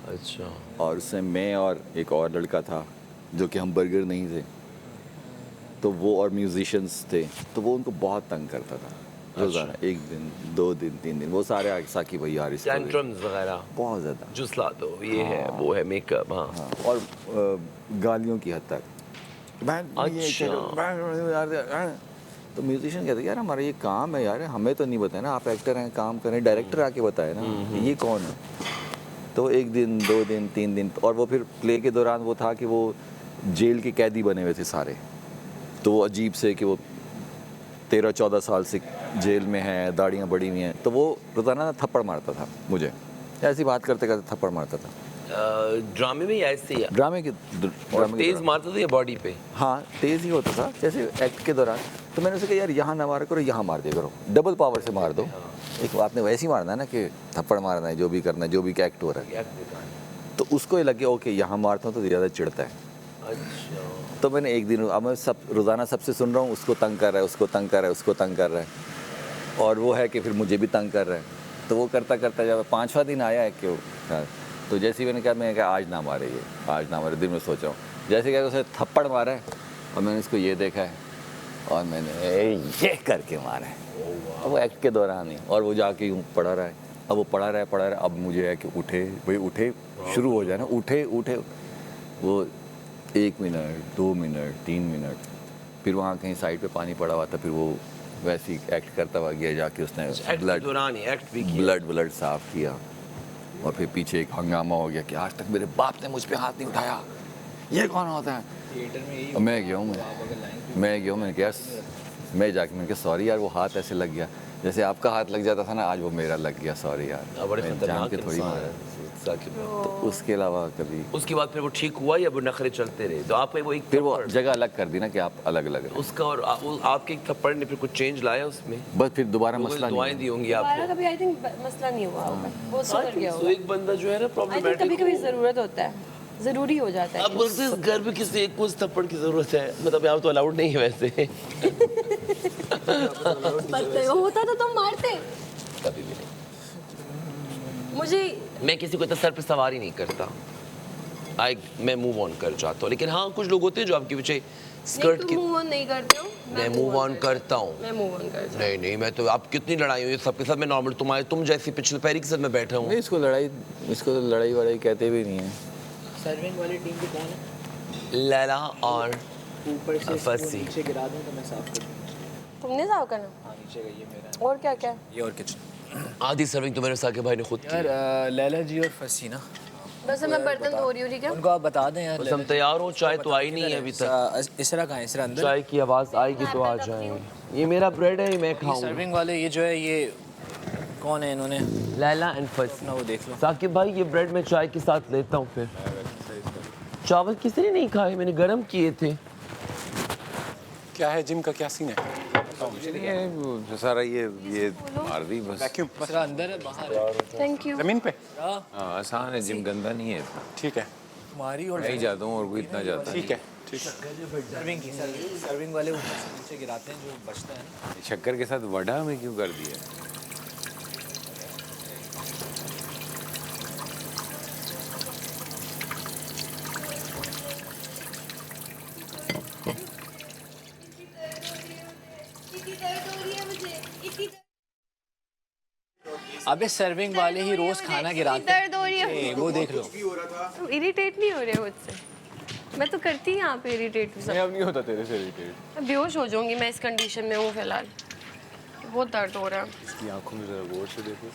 अच्छा, और उससे मैं और एक और लड़का था जो कि हम बर्गर नहीं थे, तो वो और म्यूजिशियंस थे, तो वो उनको बहुत तंग करता था रोज़ाना। 1 दिन 2 दिन 3 दिन वो सारे साकी भाई हारिस टेंट्रम्स वगैरह, बहुत ज़्यादा, जूस ला दो, ये है वो है, मेकअप। हाँ हाँ, और गालियों की हद तक। तो म्यूजिशियन कहते यार हमारा ये काम है यार, हमें तो नहीं बताया ना, आप एक्टर हैं, काम करें, डायरेक्टर आके बताए ना ये कौन है। तो 1 दिन 2 दिन 3 दिन, और वो फिर प्ले के दौरान वो था कि वो जेल के कैदी बने हुए थे सारे, तो वो अजीब से कि वो 13-14 साल से जेल में है, दाढ़ियाँ बड़ी हुई हैं, तो वो रोज़ाना थप्पड़ मारता था मुझे, ऐसी बात करते करते थप्पड़ मारता था। ड्रामे में या ऐसे ही? ड्रामे के और तेज दौरान। मारता था या बॉडी पे? हाँ तेज़ ही होता था, जैसे एक्ट के दौरान। तो मैंने उसे कहा यार यहाँ ना मारा करो, यहाँ मार दिया करो, डबल पावर से मार दो। एक आपने वैसे ही मारना है ना कि थप्पड़ मारना है, जो भी करना है, जो भी एक्ट हो रहा है। तो उसको ये लगे ओके यहाँ मारता हूँ तो ज़्यादा चिढ़ता है। अच्छा। तो मैंने एक दिन, अब मैं सब रोज़ाना सबसे सुन रहा हूँ, उसको तंग कर रहा है, उसको तंग कर रहा है, उसको तंग कर रहा है, और वो है कि फिर मुझे भी तंग कर रहा है। तो वो करता करता जब 5वां दिन आया है कि हाँ, तो जैसे ही मैंने कहा आज ना मारे ये, आज ना मारे, दिन में सोच रहा हूँ। जैसे क्या उसे थप्पड़ मारा है और मैंने इसको ये देखा है और मैंने ये करके मारा है। अब वो एक्ट के दौरान ही, और वो जाके यूँ पढ़ा रहा है। अब वो पढ़ा रहा है, अब मुझे है कि उठे भाई, उठे, शुरू हो जाए ना, उठे उठे। वो 1 मिनट, 2 मिनट, 3 मिनट, फिर वहाँ कहीं साइड पे पानी पड़ा हुआ था, फिर वो वैसे ही एक्ट करता हुआ गया, जाके उसने ब्लड साफ किया। और फिर पीछे एक हंगामा हो गया कि आज तक मेरे बाप ने मुझ पे हाथ नहीं उठाया, ये कौन होता है? थिएटर में यही मैं गया हूँ, मैंने कहा मैं जाके मैंने कहा सॉरी यार, वो हाथ ऐसे लग गया जैसे आपका हाथ लग जाता था ना, आज वो मेरा लग गया, सॉरी यार, बड़े मैं जान के थोड़ी मारा। तो उसके अलावा कभी उसके बाद फिर वो ठीक हुआ या वो नखरे चलते रहे? तो आपका वो एक फिर वो जगह अलग कर दी ना कि आप अलग अलग रहे। उसका और आपके एक थप्पड़ ने फिर कुछ चेंज लाया उसमें? बस फिर दोबारा मसला नहीं दुआएं दी होंगी दोबारा आपको? कभी आई थिंक मसला नहीं हुआ होगा, वो सुधर गया तो होगा। एक बंदा जो है ना प्रॉब्लमेटिक, कभी कभी ज़रूरत होता है, ज़रूरी हो जाता है। आप बोलते हैं घर में किसी एक को उस थप्पड़ की जरूरत है, मतलब यहाँ तो अलाउड नहीं है वैसे। होता तो तुम मारते। कभी भी नहीं। मुझे मैं किसी को इतना सर पे सवार ही नहीं करता। मैं मूव ऑन कर जाता हूँ, लेकिन हाँ कुछ लोग होते हैं जो आपके पीछे स्कर्ट की। मूव ऑन नहीं करते हो? मैं मूव ऑन करता हूँ। मैं मूव ऑन करता हूँ। नहीं, मैं तो, आप कितनी लड़ाई हुई सबके साथ, मैं नॉर्मल तुम जैसी पिछले पैरी के साथ मैं बैठा हूँ। नहीं, इसको लड़ाई वड़ाई कहते भी नहीं है। सर्विंग वाली टीम पे कौन है? लैला और ऊपर से फसी। नीचे गिरा दूं तो मैं साफ कर दूं। तुमने साफ करना? हाँ नीचे का ये मेरा। और क्या क्या? ये और किचन। आधी सर्विंग तो मेरे साके भाई ने खुद की। यार लैला जी और फसी ना, बस मैं बर्तन धो रही हूँ, ठीक है? उनको आप बता दें यार। बस हम तैयार हो, चाय तो आई नहीं है अभी तक। इसरा कहाँ है? इसरा अंदर। चाय की आवाज़ आएगी तो आ जाए। ये मेरा ब्रेड है, मैं खाऊंगा। सर्विंग वाले ये जो है, ये कौन है? इन्होंने लैला एंड फसी। ना वो देख लो। साकिब भाई ये ब्रेड मैं चाय के साथ लेता हूँ। फिर चावल किसी ने नहीं खाए, मैंने गरम किए थे। क्या है जिम का, क्या सीन है? ये सारा ये मार दी बस। वैक्यूम इसरा अंदर है बाहर है? Thank you. जमीन पे? हाँ आसान है, जिम गंदा नहीं है। ठीक है, तुम्हारी और मैं ही जाता हूँ और कोई इतना जाता ठीक है, ठीक है। सर्विंग वाले ऊपर से नीचे गिराते हैं जो बचता है ना। है। शक्कर के साथ वड़ा में क्यों कर दिया? अबे सर्विंग वाले ही रोज खाना गिराते दर्द हो रही है। हैं, वो देख लो। तुम इरिटेट नहीं हो रहे हो मुझसे? मैं तो करती यहाँ पे इरिटेट। अब नहीं होता तेरे से इरिटेट। मैं बेहोश हो जाऊंगी, मैं इस कंडीशन में हूँ फिलहाल, बहुत दर्द हो रहा है। इसकी आंखों में जरा गौर से देखो,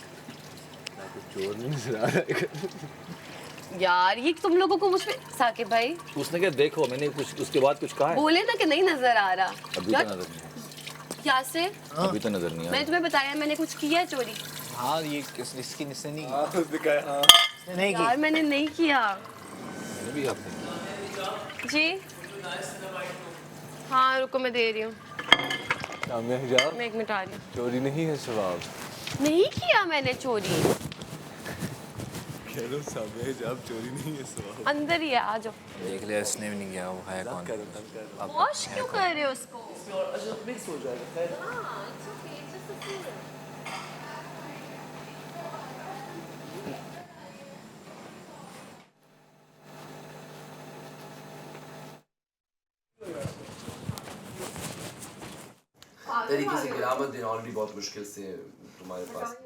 ना कुछ चोर नहीं नजर आ रहा है। यार ये तुम लोगों को मुझ पे, साकिब भाई उसने क्या देखो, मैंने कुछ उसके बाद कुछ कहा है? बोले ना कि नहीं नजर आ रहा। अभी तो नजर नहीं क्या से? आया। अभी तो नजर नहीं मैंने आया। तुम्हें बताया मैंने कुछ किया है चोरी? हाँ ये इसकी निस्से नहीं नहीं की। यार मैंने नहीं किया। मैंने भी आपने जी हाँ रुको मैं दे रही हूँ, मैं एक मिनट आ रही हूँ। चोरी नहीं है स्वभाव। नहीं किया मैंने चोरी, चोरी नहीं है स्वभाव। अंदर ही है, आ जाओ। देख लिया इसने भी नहीं किया, वो है कौन? वॉश क्यों कर रहे हो उसको? तरीके से गिरावट देना ऑलरेडी बहुत मुश्किल से तुम्हारे पास।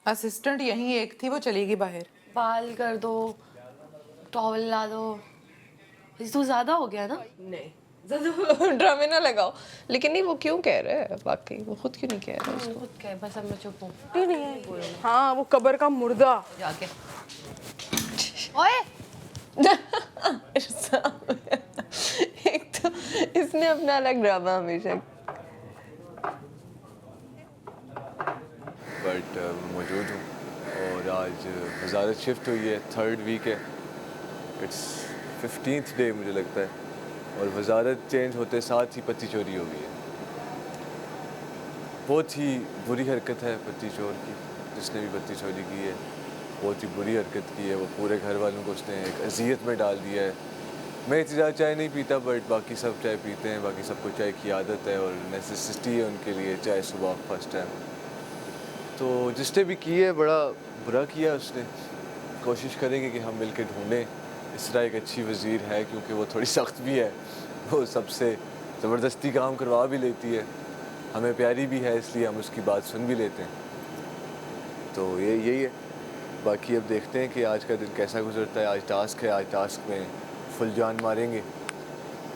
असिस्टेंट यहीं एक थी, वो चली गई बाहर। बाल कर दो, टॉवल ला दो। ये तो ज़्यादा हो गया ना? नहीं ज़्यादा ड्रामे ना लगाओ। लेकिन नहीं, वो क्यों कह रहा है वाकई, वो खुद क्यों नहीं कह रहा है उसको? खुद कहे, बस अब मैं चुप हूँ। नहीं, हाँ वो कब्र का मुर्दा जाके ओए एक तो इसने अपना अलग ड्रामा हमेशा। बट मौजूद हूँ और आज वजारत शिफ्ट हुई है, 3rd वीक है, इट्स 15th डे मुझे लगता है, और वजारत चेंज होते साथ ही पत्ती चोरी हो गई है। बहुत ही बुरी हरकत है पत्ती चोर की, जिसने भी पत्ती चोरी की है बहुत ही बुरी हरकत की है। वो पूरे घर वालों को उसने एक अजियत में डाल दिया है। मैं इतनी ज़्यादा चाय नहीं पीता, बट बाकी सब चाय पीते हैं, बाकी सबको चाय की आदत है और नेसेसिटी है उनके लिए चाय सुबह फर्स्ट टाइम। तो जिसने भी की है बड़ा बुरा किया उसने। कोशिश करेंगे कि हम मिलकर ढूंढें। इसरा एक अच्छी वज़ीर है क्योंकि वो थोड़ी सख्त भी है, वो सबसे ज़बरदस्ती काम करवा भी लेती है, हमें प्यारी भी है, इसलिए हम उसकी बात सुन भी लेते हैं। तो यही है। बाकी अब देखते हैं कि आज का दिन कैसा गुजरता है। आज टास्क है, आज टास्क में फुल जान मारेंगे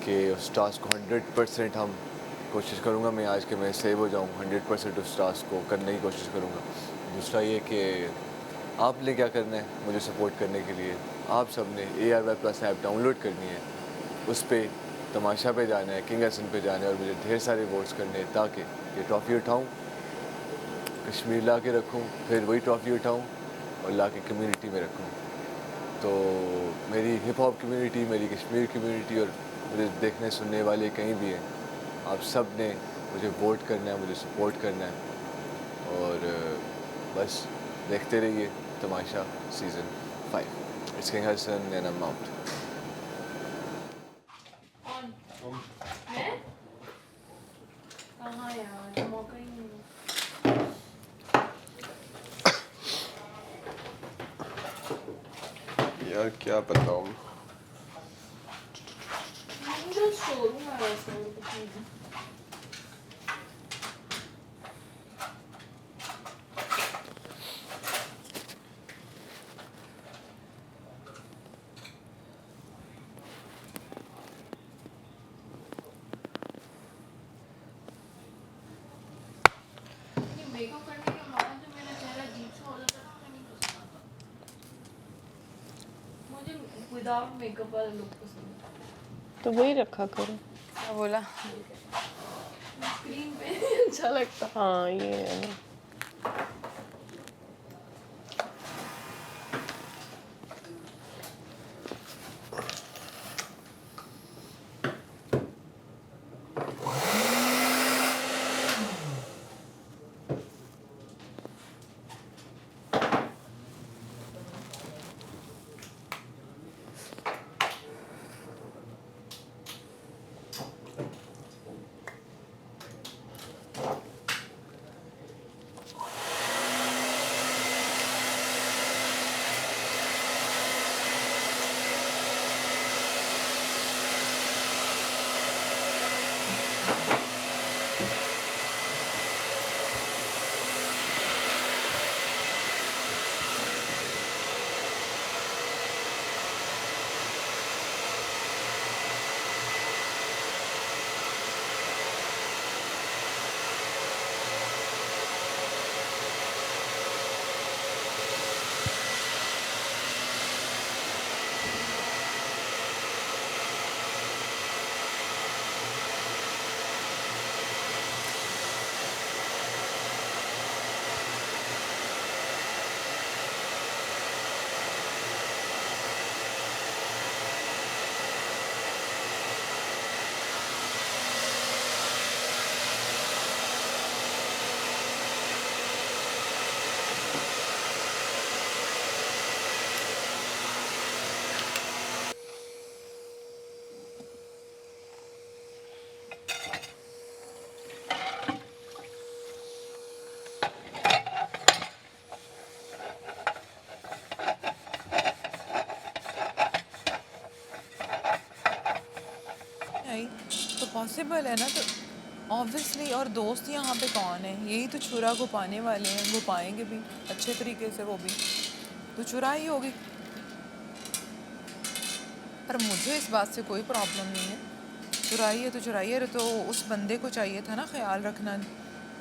कि उस टास्क को 100% हम कोशिश करूँगा मैं आज के मैं सेव हो जाऊँ, 100% उस टास्क को करने की कोशिश करूँगा। दूसरा ये कि आपने क्या करना है मुझे सपोर्ट करने के लिए, आप सब ने ARY+ ऐप डाउनलोड करनी है, उस पर तमाशा पे जाना है, किंग हसन पे जाना है और मुझे ढेर सारे वोट्स करने हैं ताकि ये ट्रॉफ़ी उठाऊँ, कश्मीर ला के रखूँ, फिर वही ट्रॉफ़ी उठाऊँ और ला के कम्यूनिटी में रखूँ। तो मेरी हिप हॉप कम्यूनिटी, मेरी कश्मीर कम्यूनिटी और मुझे देखने सुनने वाले कहीं भी हैं, आप सब ने मुझे वोट करना है, मुझे सपोर्ट करना है और बस देखते रहिए तमाशा season 5। It's King Hasan and I am out. यार क्या बताऊँ, विदाउट मेकअप वाला लुक पसंद है। तो वही रखा करो। क्या बोला? स्क्रीन पे अच्छा लगता। हाँ ये है ना। नहीं तो पॉसिबल है ना, तो ऑब्वियसली, और दोस्त यहाँ पे कौन है? यही तो छुरा को पाने वाले हैं, वो पाएंगे भी अच्छे तरीके से, वो भी तो चुरा ही होगी। पर मुझे इस बात से कोई प्रॉब्लम नहीं है, चुराई है तो चुराई है, तो उस बंदे को चाहिए था ना ख्याल रखना,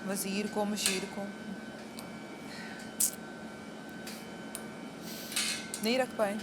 वज़ीर को, मशीर को, नहीं रख पाए।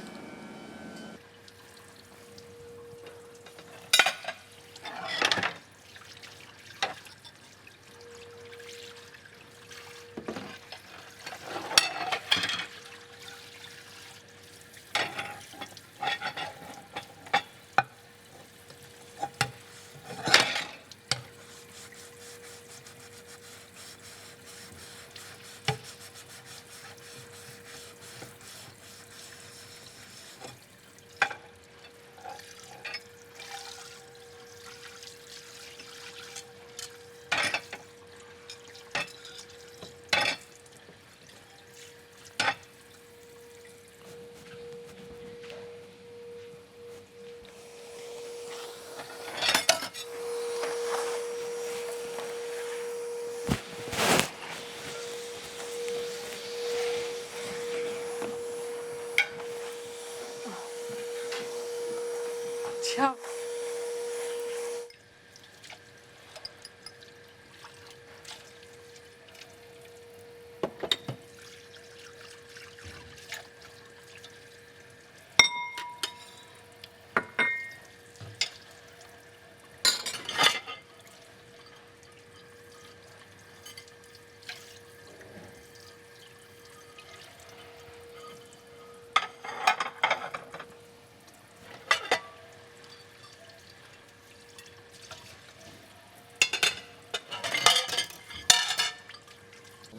अच्छा,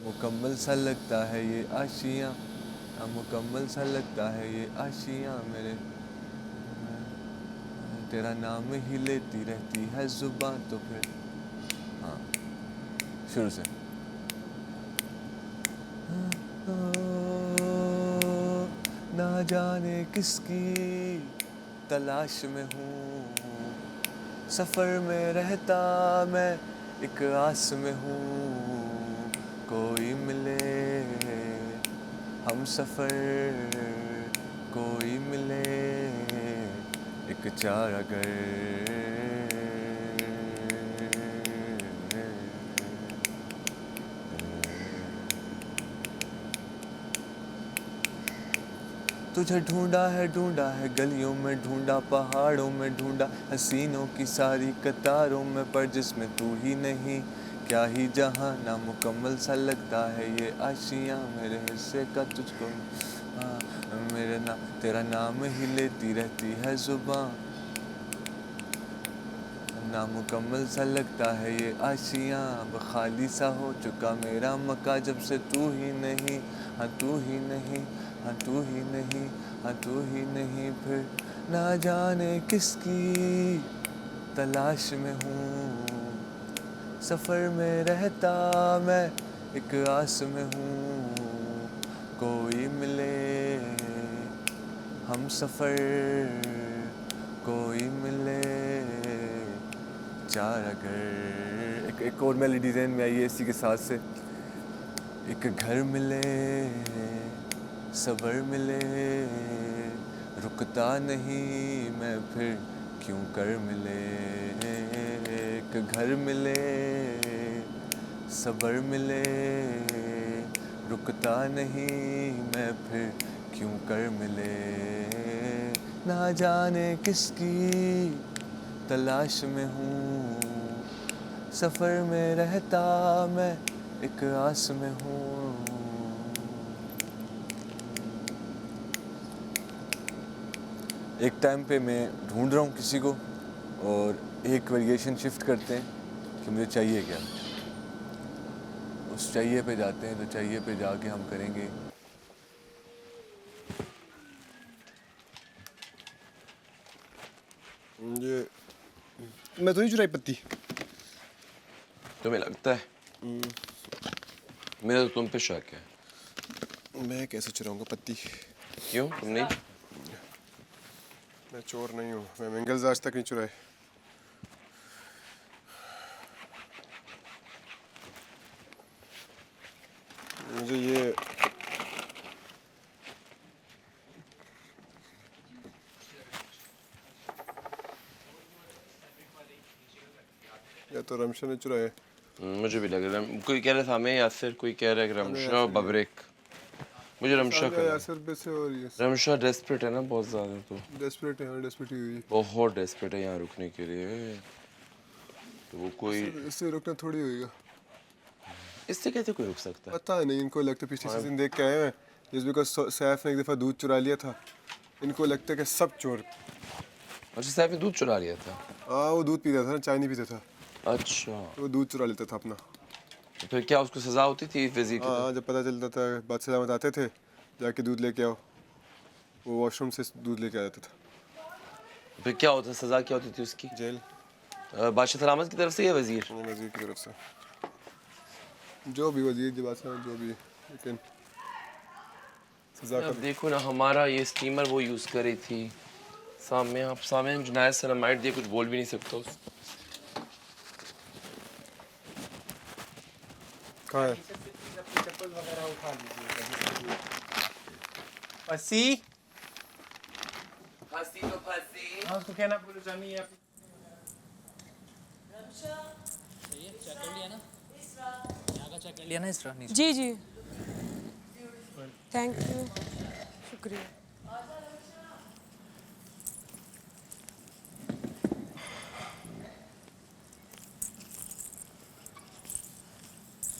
मुकम्मल सा लगता है ये आशियाँ, मुकम्मल सा लगता है ये आशियाँ मेरे, तेरा नाम ही लेती रहती है जुबान। तो फिर हाँ, शुरू से। ना जाने किसकी तलाश में हूँ, सफ़र में रहता मैं एक आस में हूँ, कोई मिले हम सफ़र, कोई मिले एक चार अगर। तुझे ढूंढा है गलियों में ढूंढा, पहाड़ों में ढूंढा, हसीनों की सारी कतारों में, पर जिसमें तू ही नहीं, क्या ही जहाँ, ना मुकम्मल सा लगता है ये आशियाँ मेरे हिस्से का तुझको, मेरे ना तेरा नाम ही लेती रहती है जुबां, ना मुकम्मल सा लगता है ये आशियाँ, अब खाली सा हो चुका मेरा मका, जब से तू ही नहीं, हाँ तू ही नहीं, हाँ तू ही नहीं, हाँ तू ही नहीं, फिर ना जाने किसकी तलाश में हूँ, सफ़र में रहता मैं एक आस में हूँ, कोई मिले हम सफ़र, कोई मिले चार अगर। एक और मेलोडी डिज़ाइन में आई है इसी के साथ से। एक घर मिले सबर मिले, रुकता नहीं मैं फिर क्यों कर मिले, एक घर मिले सबर मिले, रुकता नहीं मैं फिर क्यों कर मिले, ना जाने किसकी तलाश में हूँ, सफ़र में रहता मैं एक आस में हूँ। एक टाइम पे मैं ढूंढ रहा हूँ किसी को, और एक वेरिएशन शिफ्ट करते हैं कि मुझे चाहिए क्या, उस चाहिए पे जाते हैं, तो चाहिए पे जाके हम करेंगे। ये मैं तो नहीं चुराई पत्ती। तुम्हें लगता है? मेरा तो तुम पे शक है। मैं कैसे चुराऊंगा पत्ती? क्यों? तुम नहीं? मैं चोर नहीं हूँ, मैं मिंगल्स आज तक नहीं चुराए। या तो रमशा ने चुराया है। मुझे भी लग रहा है, कोई कह रहा था हमें यासिर, कोई कह रहा है रमशा और बबरेक। मुझे रमशा का यासिर पे से और ये रमशा डेस्परेट है ना बहुत ज़्यादा, तो डेस्परेट है, हाँ डेस्परेट हुई है। बहुत डेस्परेट है यहाँ रुकने के लिए, तो वो कोई इससे रुकना थोड़ी होएगा। इससे कैसे कोई रुक सकता है? पता नहीं, इनको लगता है पिछले सीजन देख के आए हैं जिस बिकॉज सैफ ने एक दफ़ा दूध चुरा लिया था, इनको लगता है कि सब चोर। अच्छा, सैफ ने दूध चुरा लिया था? हाँ, वो दूध पीता था ना, चाय नहीं पीता था। अच्छा, वो दूध चुरा लेता था अपना। तो फिर क्या उसको सज़ा होती थी वज़ीर की? हाँ, जब पता चलता था बात सलामत आते थे जाके दूध लेके आओ, वो वॉशरूम से दूध लेके आ जाता था। फिर क्या होता, सज़ा क्या होती थी उसकी? जेल। बादशाह सलामत की तरफ से या वज़ीर? वज़ीर की तरफ से, जो भी वज़ीर जो बादशाह जो भी, लेकिन अब देखो ना, हमारा ये स्टीमर वो यूज़ कर रही थी, सामने आप सामने जुनायद सलामाइट दिए, कुछ बोल भी नहीं सकता उस। कहाँ है? फंसी फंसी तो फंसी। हाँ, उसको कहना बोलो जानी है। चेक कर लिया ना, यहाँ का चेक कर लिया ना इसरा? जी जी, थैंक यू, शुक्रिया।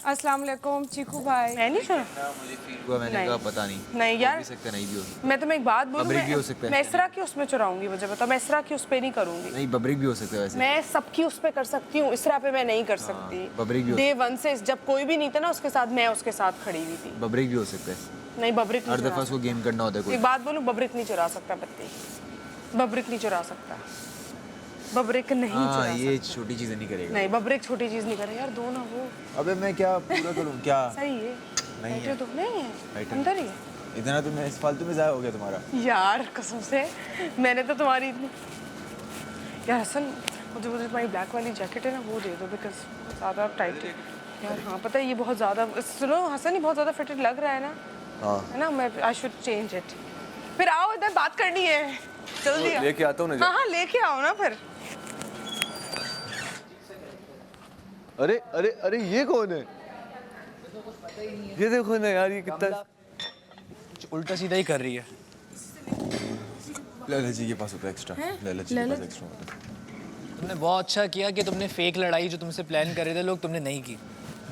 अस्सलाम वालेकुम चीकू भाई। मैं नहीं सुना, मुझे फील हुआ, मैंने कहा पता नहीं यार, हो भी सकता, नहीं भी हो सकता। मैं तुम्हें एक बात बोलूं, बबरिक भी हो सकता है। मैं इसरा की उसमें चुराऊंगी, मुझे बताओ, मैं इसरा की उस पे नहीं करूंगी। नहीं, बबरिक भी हो सकता है वैसे। मैं सबकी उस पे कर सकती हूँ, इसरा पे मैं नहीं कर सकती। बबरिक भी हो डे वन से जब कोई भी नहीं था ना उसके साथ, मैं उसके साथ खड़ी हुई थी। बबरिक भी हो सकता है। नहीं, बबरिक नहीं हर दफा उसको गेम करना होता है कोई। एक बात बोलूं, बबरिक नहीं चुरा सकता बत्ती, बबरिक नहीं चुरा सकता, बबरिक नहीं चुरा सकता। ये छोटी चीजें नहीं करेगा। नहीं, बबरिक छोटी चीज नहीं करे यार, दो ना वो। अबे मैं क्या पूरा करूं क्या? सही है, नहीं है तो नहीं है, अंदर ही है। इतना तो मैं इस फालतू में जाया हो गया तुम्हारा। यार कसम से, मैंने तो तुम्हारी इतनी, यार हसन मुझे तुम्हारी ब्लैक वाली जैकेट है ना वो दे दो, बिकॉज ज़्यादा टाइट है यार। हाँ पता है, ये बहुत ज़्यादा, सुनो हसन, ये बहुत ज़्यादा फिटेड लग रहा है ना, है ना, मैं आई शुड चेंज इट। फिर आओ इधर, बात करनी है, जल्दी लेके आता हूँ ना। हाँ लेके आओ ना फिर। अरे अरे अरे, ये कौन है? ये देखो ना यार, ये कितना उल्टा सीधा ही कर रही है। लैला जी के पास होता है एक्स्ट्रा, लैला जी के पास एक्स्ट्रा होता है। तुमने बहुत अच्छा किया कि तुमने फेक लड़ाई जो तुमसे प्लान कर रहे थे लोग, तुमने नहीं की।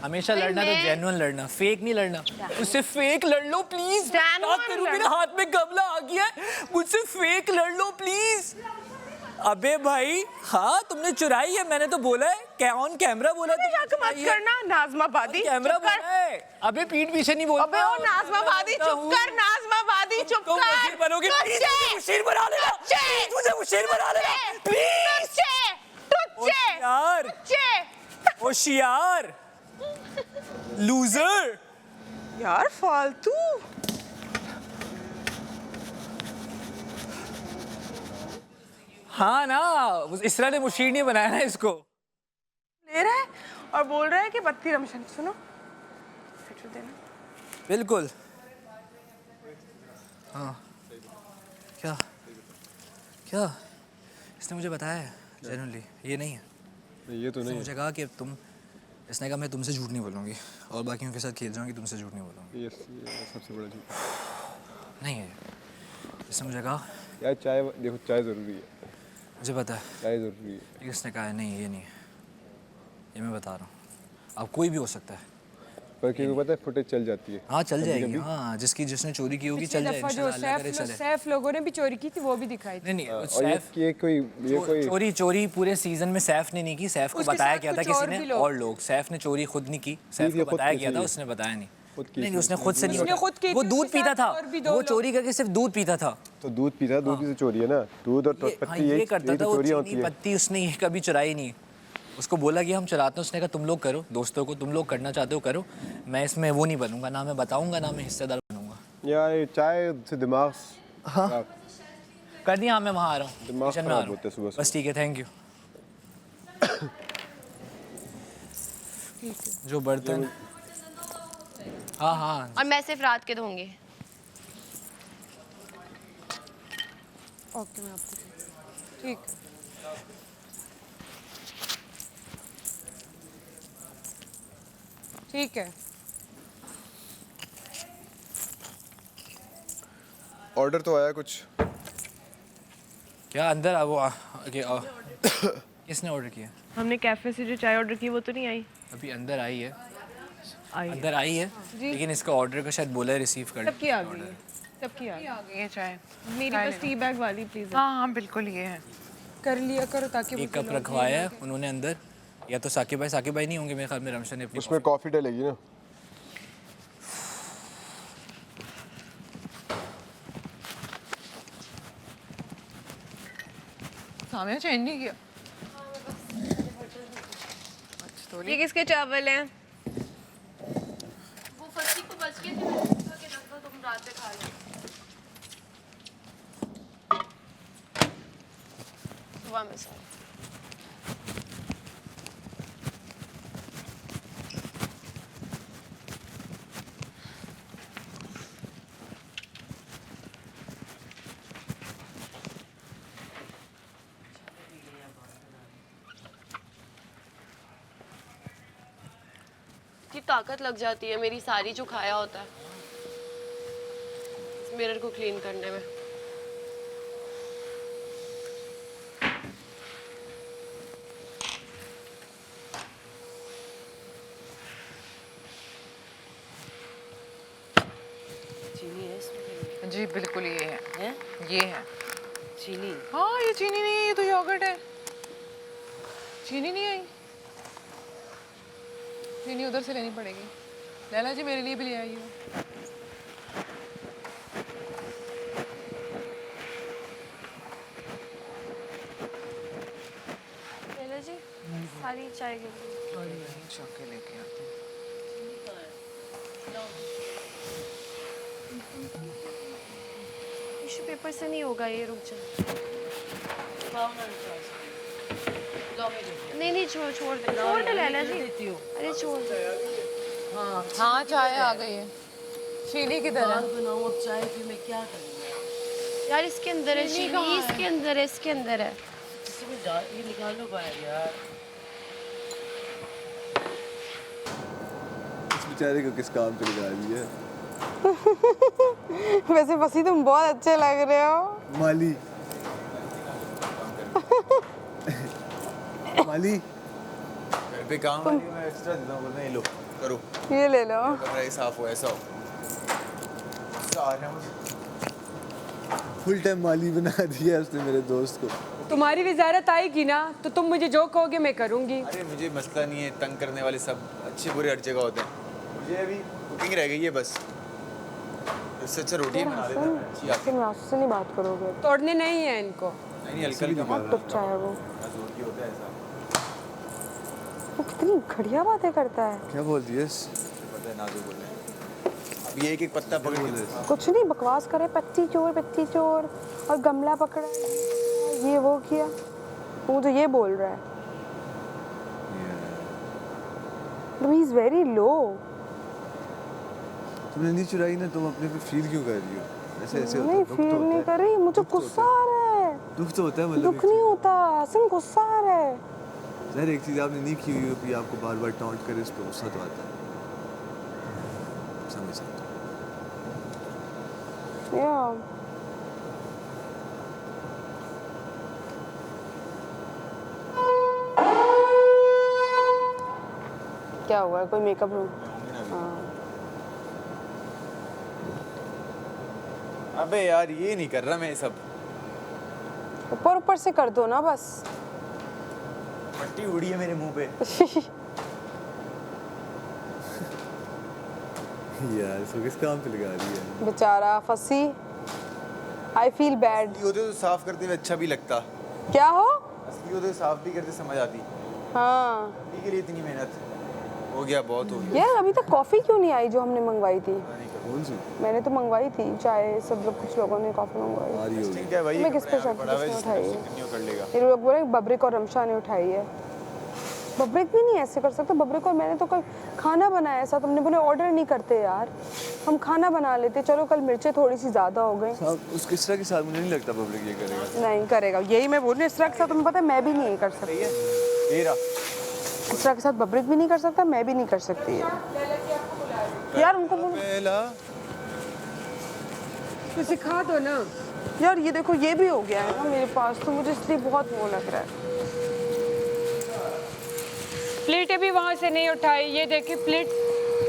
हमेशा लड़ना तो जेन्युइन लड़ना, फेक नहीं लड़ना। उससे फेक लड़ लो प्लीज, मेरे हाथ में गमला आ गया है, मुझसे फेक लड़ लो प्लीज। अबे भाई, हाँ तुमने चुराई है, मैंने तो बोला है, क्या ऑन कैमरा बोला मत करना नाज़मा बादी, कैमरा बोला है। अबे पीठ पीछे नहीं बोल। अबे ओ नाज़मा बादी, चुप कर नाज़मा बादी, चुप कर। मुशीर बनोगे प्लीज, मुझे मुशीर बना लेना प्लीज, मुझे मुशीर बना लेना प्लीज। होशियार, होशियार, लूजर यार फालतू। हाँ ना, इसरा ने मुशीर नहीं बनाया ना इसको। ले रहा है और बोल रहा है कि बत्ती रमशन, सुनो देना। बिल्कुल। हाँ क्या क्या इसने मुझे बताया है जेन्युइनली, ये नहीं है, ये तो नहीं मुझे कहा कि तुम, इसने कहा मैं तुमसे झूठ नहीं बोलूँगी और बाकियों के साथ खेल जाऊँगी, तुमसे झूठ नहीं बोलूँगी। ये सबसे बड़ा झूठ नहीं है, इसने मुझे कहा यार चाय, देखो चाय ज़रूरी है, मुझे पता है चाय ज़रूरी है, लेकिन इसने कहा है नहीं, ये नहीं है, ये मैं बता रहा हूँ। अब कोई भी हो सकता है, पर क्योंकि पता है फुटेज चल जाती है। हाँ चल जाएगी, हाँ जिसने चोरी की होगी चल जाएगी। जो सैफ लोगों ने भी चोरी की थी वो भी दिखाई थी। नहीं सैफ ये कोई चोरी पूरे सीजन में सैफ ने नहीं की, सैफ को बताया गया था किसी ने और लोग, सैफ ने चोरी खुद नहीं की, सैफ को बताया गया था, उसने बताया नहीं। नहीं उसने खुद से नहीं, वो दूध पीता था, वो चोरी करके सिर्फ दूध पीता था। तो दूध पीता, दूध से चोरी है ना, दूध और पत्ती ये करता था, वो चीनी पत्ती उसने ये कभी चुराई नहीं। उसको बोला कि हम चलाते हैं, उसने कहा तुम लोग करो, दोस्तों को तुम लोग करना चाहते हो करो, मैं इसमें वो नहीं बनूंगा, ना मैं बताऊंगा ना मैं हिस्सेदार बनूंगा। यार चाय से दिमाग, हाँ कर दिया, हाँ मैं वहाँ आ रहा हूँ, दिमाग किचन में आ रहा होता है सुबह हूँ, बस ठीक है, थैंक यू। जो बर्तन, हाँ हाँ, और मैं सिर्फ रात के धोंगी। ओके मैं आपको ठीक है। ठीक है। ऑर्डर तो आया कुछ। क्या अंदर किसने ऑर्डर किया? हमने कैफे से जो चाय ऑर्डर की वो तो नहीं आई। अभी अंदर आई है। अंदर आई आई है लेकिन इसका ऑर्डर का शायद बोला है रिसीव कर। सबकी आ गई है, सबकी आ गई है चाय। मेरी बस टी बैग वाली प्लीज। हाँ हाँ बिल्कुल ये है। कर लिया करो ताकि एक कप रखवाया है उन्होंने अंदर, या तो साकिब भाई नहीं होंगे मेरे ख्याल में, रमशा ने अपनी उसमें कॉफी डलेगी ना। सामने चेंज नहीं किया। ये किसके चावल हैं? वो फसी को बच गए थे, मैंने सोचा कि रख दो, तुम रात में खा लो। सुबह में सो। की ताकत लग जाती है मेरी सारी जो खाया होता है इस मिरर को क्लीन करने में। चीनी है इसमें? जी बिल्कुल ये है। ये है चीनी? हाँ ये चीनी नहीं है, ये तो योगर्ट है। चीनी नहीं आई। चीनी उधर से लेनी पड़ेगी। लैला जी मेरे लिए भी ले आइए। लैला जी सारी चाय के चौके लेके आते हैं। टिश्यू पेपर से नहीं होगा ये, रुक जा। नहीं छोड़ दे लैला जी। अरे छोड़ दे। हाँ चाय आ गई है। चीनी किधर है? बनाऊं अब चाय फिर मैं क्या करूँ यार इसके अंदर है चीनी, इसके अंदर है, इसके अंदर है। इसमें ये निकाल लो बाहर यार। इस बेचारे को किस काम पे लगा दिया? वैसे फसी तुम बहुत अच्छे लग रहे हो। माली माली घर पे काम वाली मैं एक्स्ट्रा देता हूँ, बोलते हैं ये लो करो, ये ले लो। कमरा ही साफ हो, ऐसा हो। गुस्सा आ रहा है मुझे। फुल टाइम माली बना दिया उसने मेरे दोस्त को। तुम्हारी वजारत आएगी ना तो तुम मुझे जो कहोगे मैं करूँगी। अरे मुझे मसला नहीं है, तंग करने वाले सब अच्छे बुरे हर जगह होते हैं। मुझे अभी कुकिंग रह गई है बस, इससे अच्छा रोटी बना देता हूँ अच्छी आती है। आपसे नहीं बात करोगे? तोड़ने नहीं है इनको। नहीं हल्का हल्का टुच्चा है वो। जोर की होता है ऐसा। वो कितनी घड़िया बातें करता है। क्या बोल दिया? पता है नाजो बोल रहे हैं। अब ये एक पत्ता पकड़ के कुछ नहीं बकवास करे, पत्ती चोर और गमला पकड़ा, ये वो किया। वो तो ये बोल रहा है। He is very low. तुमने नहीं चुराई ना, तुम अपने पे फील क्यों कर रही हो? ऐसे ऐसे नहीं फील नहीं कर रही, मुझे गुस्सा आ रहा है। दुख तो होता है, मतलब दुख नहीं होता, हसन गुस्सा आ रहा है। ज़ाहिर एक चीज़ आपने नहीं की हुई होती, आपको बार बार टॉन्ट करे, इस पे गुस्सा तो आता है। समझ सकता हूँ। क्या हुआ? कोई मेकअप रूम? अबे यार ये नहीं कर रहा मैं, सब ऊपर से कर दो ना बस। पट्टी उड़ी है मेरे मुंह पे। यार इसको किस काम पे लगा रही है? बेचारा फसी। I feel bad. असली होते तो साफ करते हुए अच्छा भी लगता। क्या हो? असली होते तो साफ भी करते समझ आती। हाँ के लिए इतनी मेहनत हो गया, बहुत हो गया। यार अभी तक कॉफी क्यों नहीं आई जो हमने मंगवाई थी? कौन सी? मैंने तो मंगवाई थी चाय, सब लोग कुछ लोगों ने कॉफी मंगवाई। ठीक है भाई, मैं किस पे शक किसने उठाई है? कर लेगा। ये लोग बोल रहे हैं बब्रिक और रमशा ने उठाई है। बब्रिक भी नहीं ऐसे कर सकते। बब्रिक और मैंने तो कल खाना बनाया, ऐसा तुमने बोले ऑर्डर नहीं करते यार, हम खाना बना लेते। चलो कल मिर्चें थोड़ी सी ज़्यादा हो गई। उस इस तरह के साथ मुझे नहीं लगता पब्लिक ये करेगा। नहीं करेगा, यही मैं बोल रही हूँ। इस तरह के साथ तुम्हें पता है मैं भी नहीं कर सकती। ये रहा इसरा के साथ बबरिक भी नहीं कर सकता, मैं भी नहीं कर सकती है यार। उनको तो सिखा दो ना यार। ये देखो ये भी हो गया है ना मेरे पास, तो मुझे इसलिए बहुत वो लग रहा है। प्लेटें भी वहाँ से नहीं उठाई, ये देखिए प्लेट